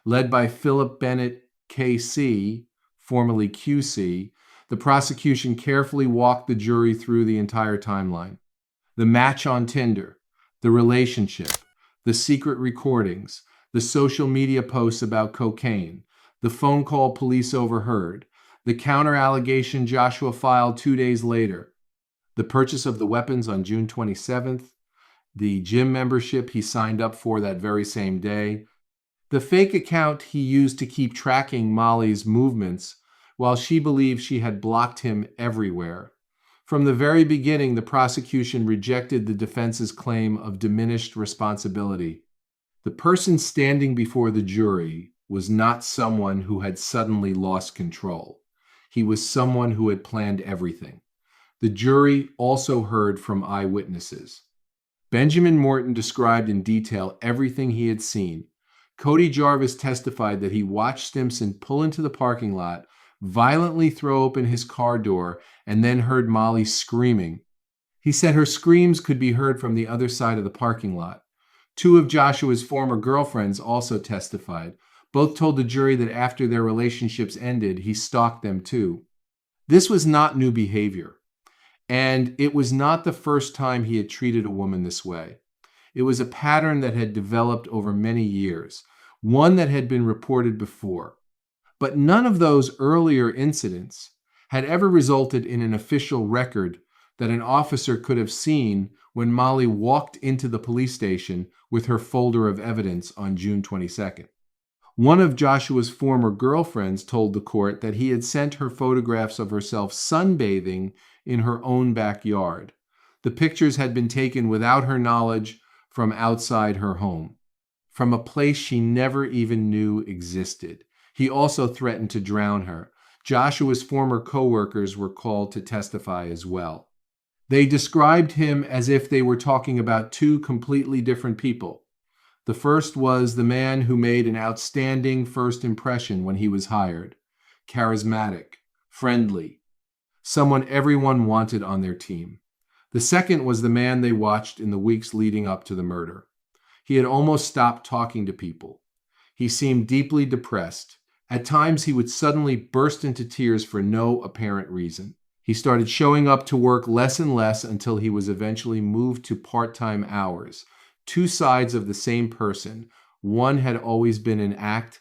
Led by Philip Bennett, KC, formerly QC, the prosecution carefully walked the jury through the entire timeline. The match on Tinder, the relationship, the secret recordings, the social media posts about cocaine, the phone call police overheard, the counter-allegation Joshua filed 2 days later, the purchase of the weapons on June 27th, the gym membership he signed up for that very same day, the fake account he used to keep tracking Molly's movements while she believed she had blocked him everywhere. From the very beginning, the prosecution rejected the defense's claim of diminished responsibility. The person standing before the jury was not someone who had suddenly lost control. He was someone who had planned everything. The jury also heard from eyewitnesses. Benjamin Morton described in detail everything he had seen. Cody Jarvis testified that he watched Stimson pull into the parking lot, violently throw open his car door, and then heard Molly screaming. He said her screams could be heard from the other side of the parking lot. Two of Joshua's former girlfriends also testified. Both told the jury that after their relationships ended, he stalked them too. This was not new behavior. And it was not the first time he had treated a woman this way. It was a pattern that had developed over many years, one that had been reported before. But none of those earlier incidents had ever resulted in an official record that an officer could have seen when Molly walked into the police station with her folder of evidence on June 22nd. One of Joshua's former girlfriends told the court that he had sent her photographs of herself sunbathing in her own backyard. The pictures had been taken without her knowledge from outside her home, from a place she never even knew existed. He also threatened to drown her. Joshua's former co-workers were called to testify as well. They described him as if they were talking about two completely different people. The first was the man who made an outstanding first impression when he was hired. Charismatic, friendly, someone everyone wanted on their team. The second was the man they watched in the weeks leading up to the murder. He had almost stopped talking to people. He seemed deeply depressed. At times, he would suddenly burst into tears for no apparent reason. He started showing up to work less and less until he was eventually moved to part-time hours. Two sides of the same person. One had always been an act.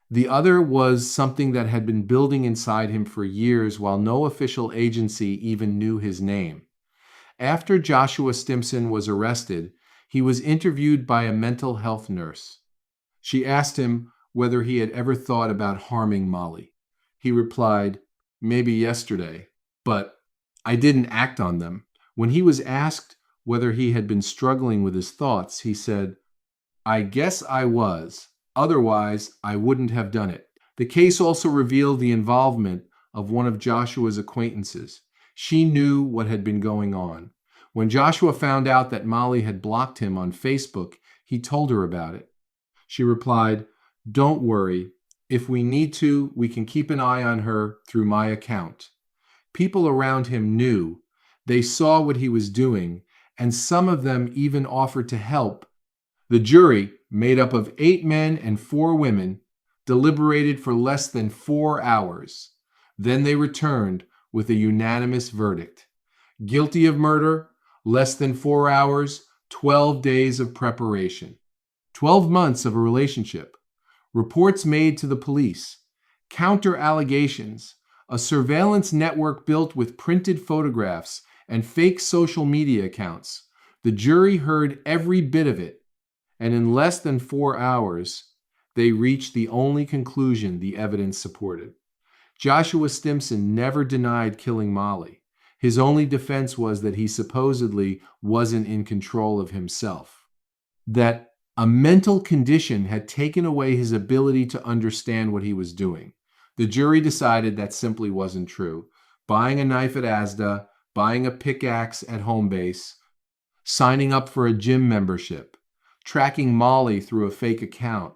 The other was something that had been building inside him for years while no official agency even knew his name. After Joshua Stimson was arrested, he was interviewed by a mental health nurse. She asked him whether he had ever thought about harming Molly. He replied, "Maybe yesterday, but I didn't act on them." When he was asked whether he had been struggling with his thoughts, he said, "I guess I was. Otherwise, I wouldn't have done it." The case also revealed the involvement of one of Joshua's acquaintances. She knew what had been going on. When Joshua found out that Molly had blocked him on Facebook, he told her about it. She replied, "Don't worry. If we need to, we can keep an eye on her through my account. People around him knew. They saw what he was doing, and some of them even offered to help. The jury, made up of 8 men and 4 women, deliberated for less than 4 hours. Then they returned with a unanimous verdict. Guilty of murder, less than 4 hours, 12 days of preparation. 12 months of a relationship. Reports made to the police. Counter allegations. A surveillance network built with printed photographs and fake social media accounts. The jury heard every bit of it, and in less than 4 hours, they reached the only conclusion the evidence supported. Joshua Stimson never denied killing Molly. His only defense was that he supposedly wasn't in control of himself. That a mental condition had taken away his ability to understand what he was doing. The jury decided that simply wasn't true. Buying a knife at Asda, buying a pickaxe at home base, signing up for a gym membership, tracking Molly through a fake account,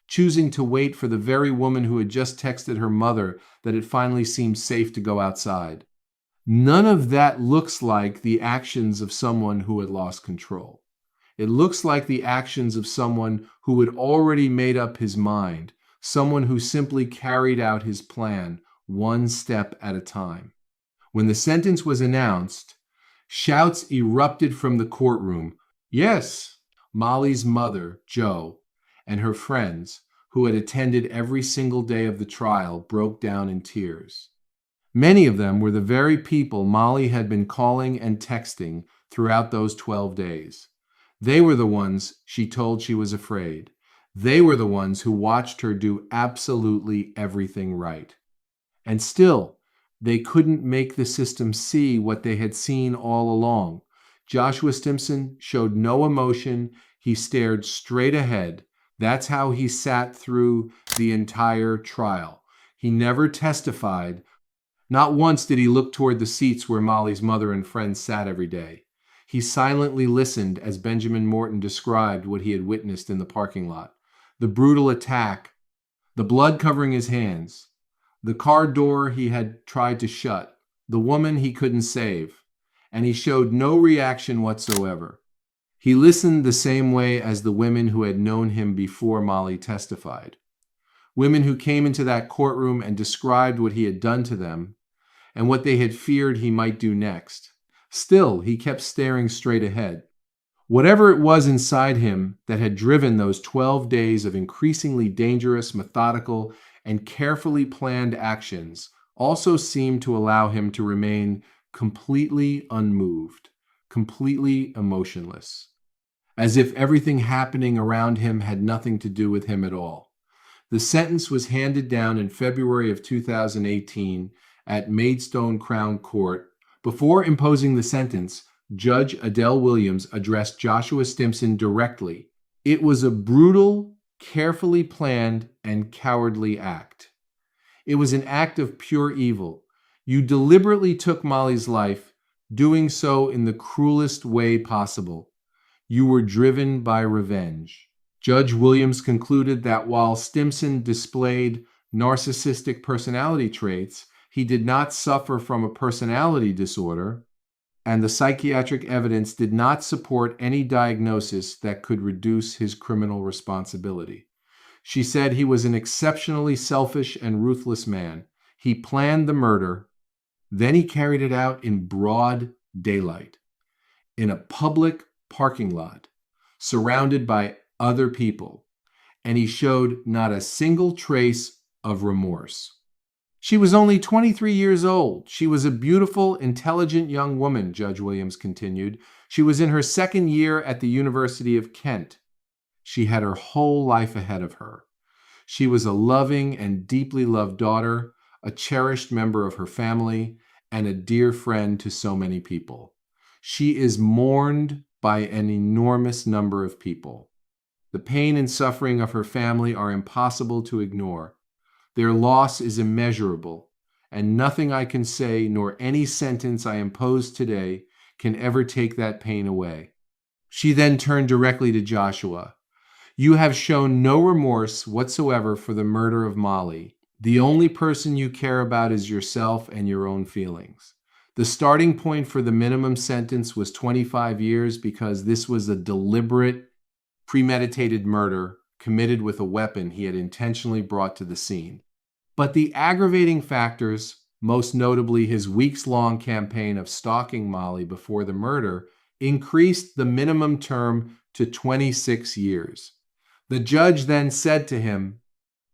choosing to wait for the very woman who had just texted her mother that it finally seemed safe to go outside. None of that looks like the actions of someone who had lost control. It looks like the actions of someone who had already made up his mind, someone who simply carried out his plan one step at a time. When the sentence was announced, shouts erupted from the courtroom. Yes, Molly's mother, Jo, and her friends, who had attended every single day of the trial, broke down in tears. Many of them were the very people Molly had been calling and texting throughout those 12 days. They were the ones she told she was afraid. They were the ones who watched her do absolutely everything right. And still, they couldn't make the system see what they had seen all along. Joshua Stimson showed no emotion. He stared straight ahead. That's how he sat through the entire trial. He never testified. Not once did he look toward the seats where Molly's mother and friends sat every day. He silently listened as Benjamin Morton described what he had witnessed in the parking lot. The brutal attack, the blood covering his hands, the car door he had tried to shut, the woman he couldn't save, and he showed no reaction whatsoever. He listened the same way as the women who had known him before Molly testified. Women who came into that courtroom and described what he had done to them and what they had feared he might do next. Still, he kept staring straight ahead. Whatever it was inside him that had driven those 12 days of increasingly dangerous, methodical, and carefully planned actions also seemed to allow him to remain completely unmoved, completely emotionless, as if everything happening around him had nothing to do with him at all. The sentence was handed down in February of 2018 at Maidstone Crown Court. Before imposing the sentence, Judge Adele Williams addressed Joshua Stimson directly. It was a brutal, carefully planned, and cowardly act. It was an act of pure evil. You deliberately took Molly's life, doing so in the cruelest way possible. You were driven by revenge. Judge Williams concluded that while Stimson displayed narcissistic personality traits, he did not suffer from a personality disorder, and the psychiatric evidence did not support any diagnosis that could reduce his criminal responsibility. She said he was an exceptionally selfish and ruthless man. He planned the murder, then he carried it out in broad daylight, in a public parking lot, surrounded by other people, and he showed not a single trace of remorse. She was only 23 years old. She was a beautiful, intelligent young woman, Judge Williams continued. She was in her second year at the University of Kent. She had her whole life ahead of her. She was a loving and deeply loved daughter, a cherished member of her family, and a dear friend to so many people. She is mourned by an enormous number of people. The pain and suffering of her family are impossible to ignore. Their loss is immeasurable, and nothing I can say, nor any sentence I impose today, can ever take that pain away. She then turned directly to Joshua. You have shown no remorse whatsoever for the murder of Molly. The only person you care about is yourself and your own feelings. The starting point for the minimum sentence was 25 years because this was a deliberate, premeditated murder committed with a weapon he had intentionally brought to the scene. But the aggravating factors, most notably his weeks-long campaign of stalking Molly before the murder, increased the minimum term to 26 years. The judge then said to him,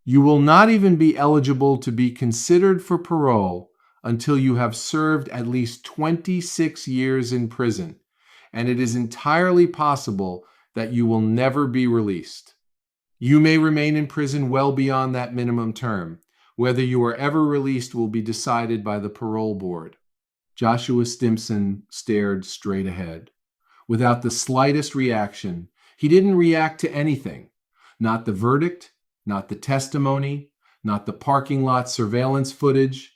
"You will not even be eligible to be considered for parole until you have served at least 26 years in prison, and it is entirely possible that you will never be released. You may remain in prison well beyond that minimum term. Whether you are ever released will be decided by the parole board." Joshua Stimson stared straight ahead, without the slightest reaction. He didn't react to anything. Not the verdict, not the testimony, not the parking lot surveillance footage,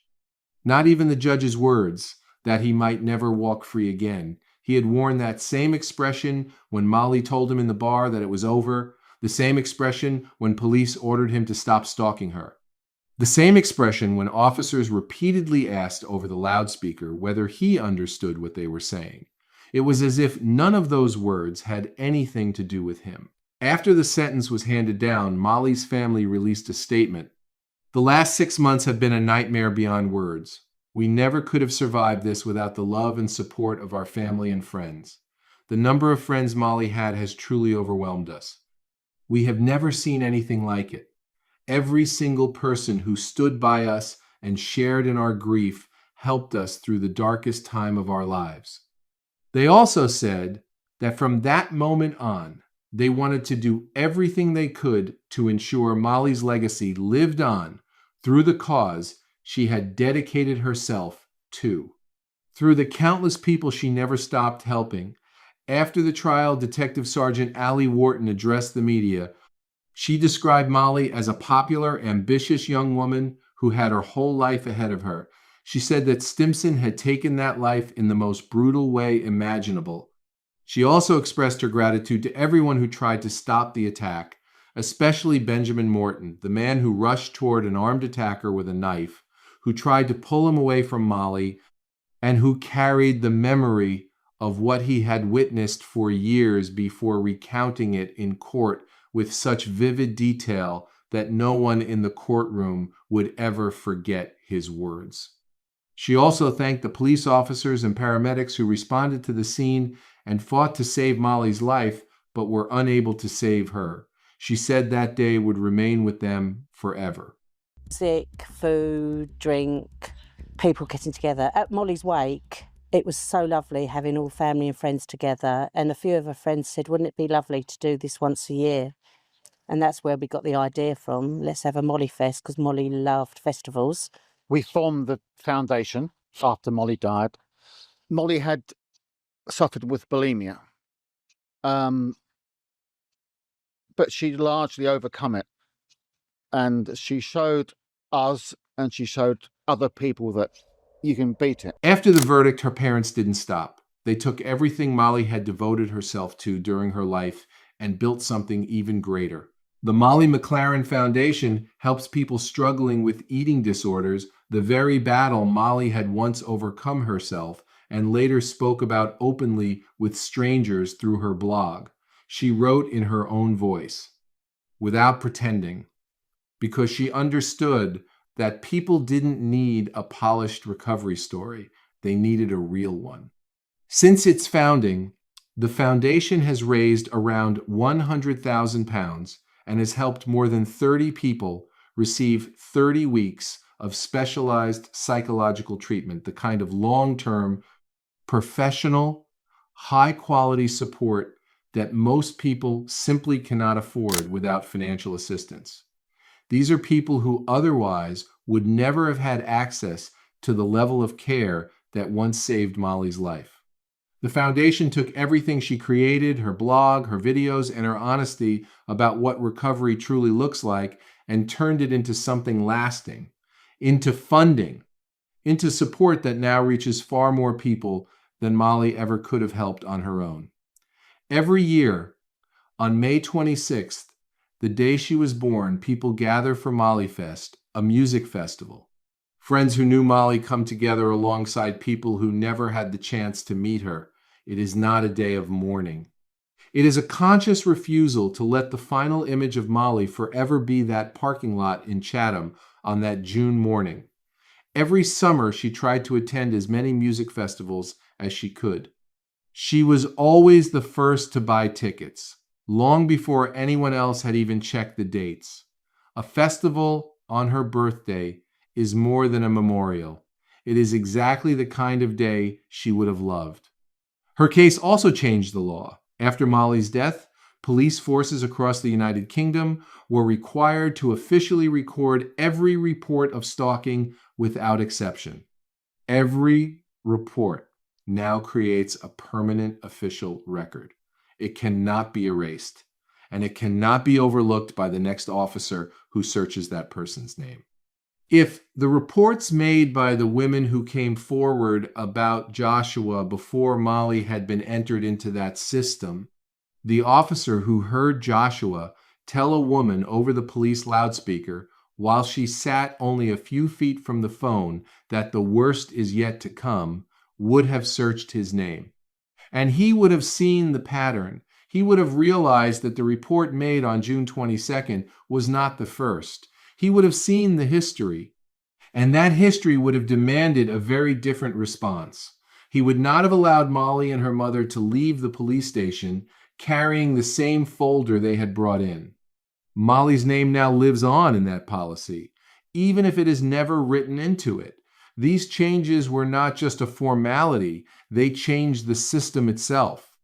not even the judge's words that he might never walk free again. He had worn that same expression when Molly told him in the bar that it was over, the same expression when police ordered him to stop stalking her. The same expression when officers repeatedly asked over the loudspeaker whether he understood what they were saying. It was as if none of those words had anything to do with him. After the sentence was handed down, Molly's family released a statement. "The last 6 months have been a nightmare beyond words. We never could have survived this without the love and support of our family and friends. The number of friends Molly had has truly overwhelmed us. We have never seen anything like it. Every single person who stood by us and shared in our grief helped us through the darkest time of our lives." They also said that from that moment on, they wanted to do everything they could to ensure Molly's legacy lived on through the cause she had dedicated herself to. Through the countless people she never stopped helping. After the trial, Detective Sergeant Allie Wharton addressed the media. She described Molly as a popular, ambitious young woman who had her whole life ahead of her. She said that Stimson had taken that life in the most brutal way imaginable. She also expressed her gratitude to everyone who tried to stop the attack, especially Benjamin Morton, the man who rushed toward an armed attacker with a knife, who tried to pull him away from Molly, and who carried the memory of what he had witnessed for years before recounting it in court with such vivid detail that no one in the courtroom would ever forget his words. She also thanked the police officers and paramedics who responded to the scene and fought to save Molly's life, but were unable to save her. She said that day would remain with them forever. Music, food, drink, people getting together. At Molly's wake, it was so lovely having all family and friends together, and a few of her friends said, "Wouldn't it be lovely to do this once a year?" And that's where we got the idea from. Let's have a Molly Fest, because Molly loved festivals. We formed the foundation after Molly died. Molly had suffered with bulimia, but she largely overcome it. And she showed us and she showed other people that you can beat it. After the verdict, her parents didn't stop. They took everything Molly had devoted herself to during her life and built something even greater. The Molly McLaren Foundation helps people struggling with eating disorders, the very battle Molly had once overcome herself and later spoke about openly with strangers through her blog. She wrote in her own voice, without pretending, because she understood that people didn't need a polished recovery story. They needed a real one. Since its founding, the foundation has raised around £100,000 and has helped more than 30 people receive 30 weeks of specialized psychological treatment, the kind of long-term, professional, high-quality support that most people simply cannot afford without financial assistance. These are people who otherwise would never have had access to the level of care that once saved Molly's life. The foundation took everything she created, her blog, her videos, and her honesty about what recovery truly looks like, and turned it into something lasting, into funding, into support that now reaches far more people than Molly ever could have helped on her own. Every year, on May 26th, the day she was born, people gather for Molly Fest, a music festival. Friends who knew Molly come together alongside people who never had the chance to meet her. It is not a day of mourning. It is a conscious refusal to let the final image of Molly forever be that parking lot in Chatham on that June morning. Every summer, she tried to attend as many music festivals as she could. She was always the first to buy tickets, long before anyone else had even checked the dates. A festival on her birthday is more than a memorial. It is exactly the kind of day she would have loved. Her case also changed the law. After Molly's death, police forces across the United Kingdom were required to officially record every report of stalking without exception. Every report now creates a permanent official record. It cannot be erased, and it cannot be overlooked by the next officer who searches that person's name. If the reports made by the women who came forward about Joshua before Molly had been entered into that system, the officer who heard Joshua tell a woman over the police loudspeaker while she sat only a few feet from the phone that the worst is yet to come, would have searched his name. And he would have seen the pattern. He would have realized that the report made on June 22nd was not the first. He would have seen the history, and that history would have demanded a very different response. He would not have allowed Molly and her mother to leave the police station carrying the same folder they had brought in. Molly's name now lives on in that policy, even if it is never written into it. These changes were not just a formality, they changed the system itself.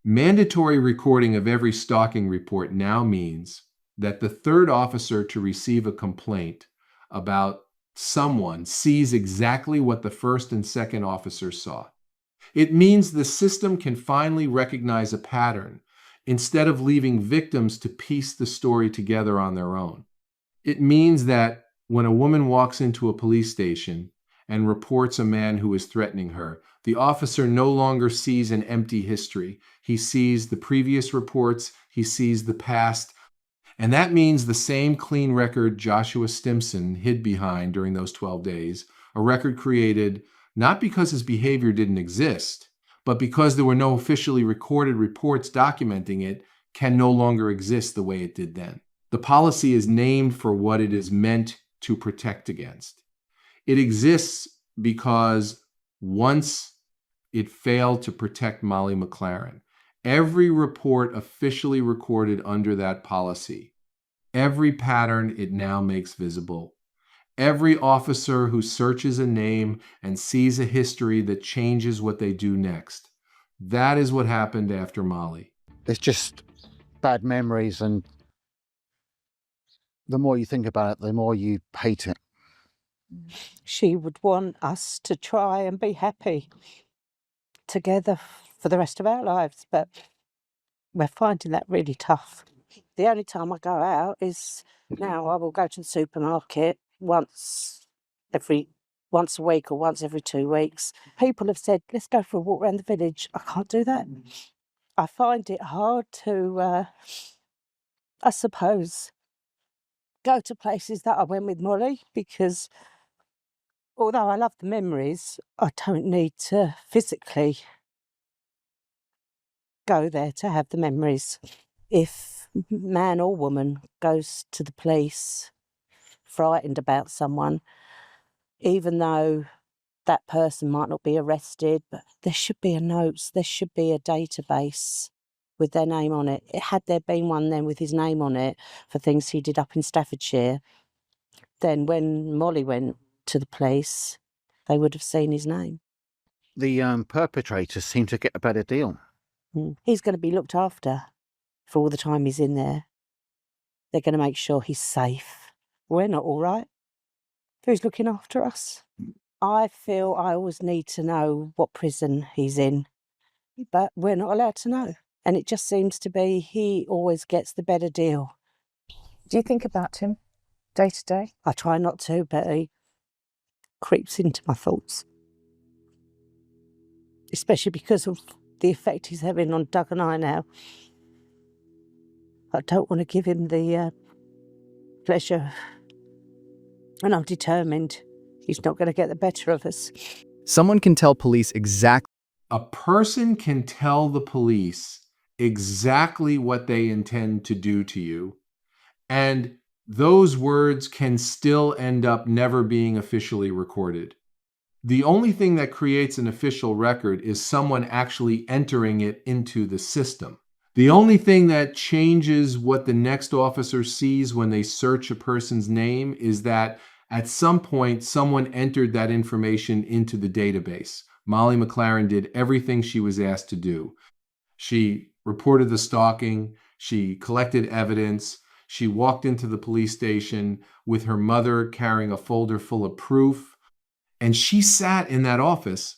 Mandatory recording of every stalking report now means that the third officer to receive a complaint about someone sees exactly what the first and second officers saw. It means the system can finally recognize a pattern instead of leaving victims to piece the story together on their own. It means that when a woman walks into a police station and reports a man who is threatening her, the officer no longer sees an empty history. He sees the previous reports, he sees the past, and that means the same clean record Joshua Stimson hid behind during those 12 days, a record created not because his behavior didn't exist, but because there were no officially recorded reports documenting it, can no longer exist the way it did then. The policy is named for what it is meant to protect against. It exists because once it failed to protect Molly McLaren, every report officially recorded under that policy, every pattern it now makes visible, every officer who searches a name and sees a history that changes what they do next. That is what happened after Molly. It's just bad memories, and the more you think about it, the more you hate it. She would want us to try and be happy together for the rest of our lives, but we're finding that really tough. The only time I go out is now. I will go to the supermarket once a week or once every 2 weeks. People have said, let's go for a walk around the village. I can't do that. I find it hard to, I suppose, go to places that I went with Molly, because although I love the memories, I don't need to physically go there to have the memories. If man or woman goes to the police frightened about someone, even though that person might not be arrested, but there should be a notes, there should be a database with their name on it. Had there been one then with his name on it for things he did up in Staffordshire, then when Molly went to the police, they would have seen his name. The perpetrators seem to get a better deal. He's going to be looked after for all the time he's in there. They're going to make sure he's safe. We're not all right. Who's looking after us? I feel I always need to know what prison he's in, but we're not allowed to know. And it just seems to be he always gets the better deal. Do you think about him day to day? I try not to, but he creeps into my thoughts. Especially because of the effect he's having on Doug and I now. I don't want to give him the pleasure. And I'm determined he's not going to get the better of us. Someone can tell police exactly. A person can tell the police exactly what they intend to do to you, and those words can still end up never being officially recorded. The only thing that creates an official record is someone actually entering it into the system. The only thing that changes what the next officer sees when they search a person's name is that at some point, someone entered that information into the database. Molly McLaren did everything she was asked to do. She reported the stalking. She collected evidence. She walked into the police station with her mother carrying a folder full of proof. And she sat in that office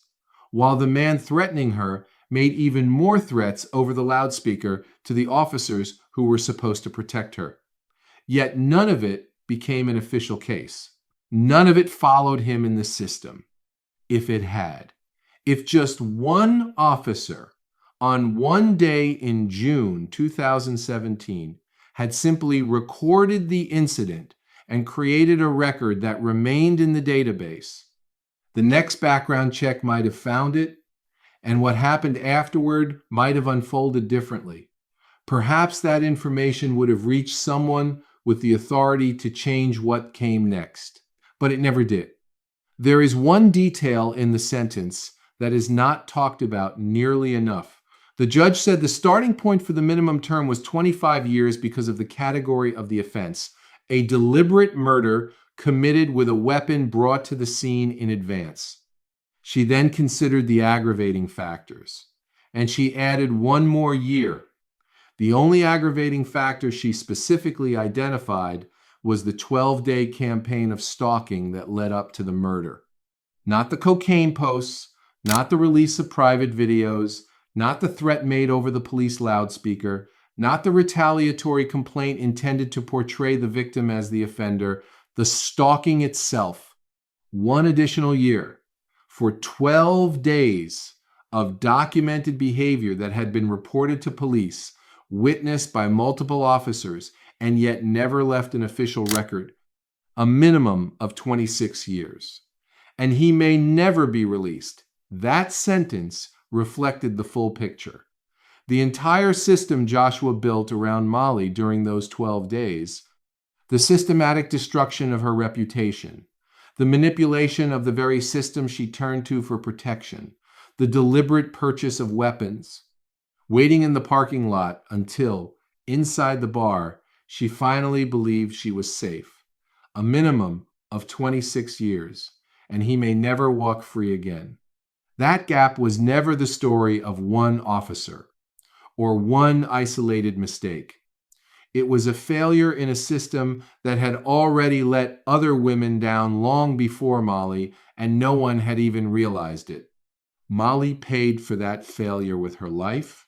while the man threatening her made even more threats over the loudspeaker to the officers who were supposed to protect her. Yet none of it became an official case. None of it followed him in the system. If it had, if just one officer on one day in June 2017 had simply recorded the incident and created a record that remained in the database, the next background check might have found it, and what happened afterward might have unfolded differently. Perhaps that information would have reached someone with the authority to change what came next. But it never did. There is one detail in the sentence that is not talked about nearly enough. The judge said the starting point for the minimum term was 25 years because of the category of the offense, a deliberate murder committed with a weapon brought to the scene in advance. She then considered the aggravating factors, and she added one more year. The only aggravating factor she specifically identified was the 12-day campaign of stalking that led up to the murder. Not the cocaine posts, not the release of private videos, not the threat made over the police loudspeaker, not the retaliatory complaint intended to portray the victim as the offender, the stalking itself. One additional year for 12 days of documented behavior that had been reported to police, witnessed by multiple officers, and yet never left an official record, a minimum of 26 years. And he may never be released. That sentence reflected the full picture. The entire system Joshua built around Molly during those 12 days, the systematic destruction of her reputation, the manipulation of the very system she turned to for protection, the deliberate purchase of weapons, waiting in the parking lot until, inside the bar, she finally believed she was safe. A minimum of 26 years, and he may never walk free again. That gap was never the story of one officer or one isolated mistake. It was a failure in a system that had already let other women down long before Molly, and no one had even realized it. Molly paid for that failure with her life,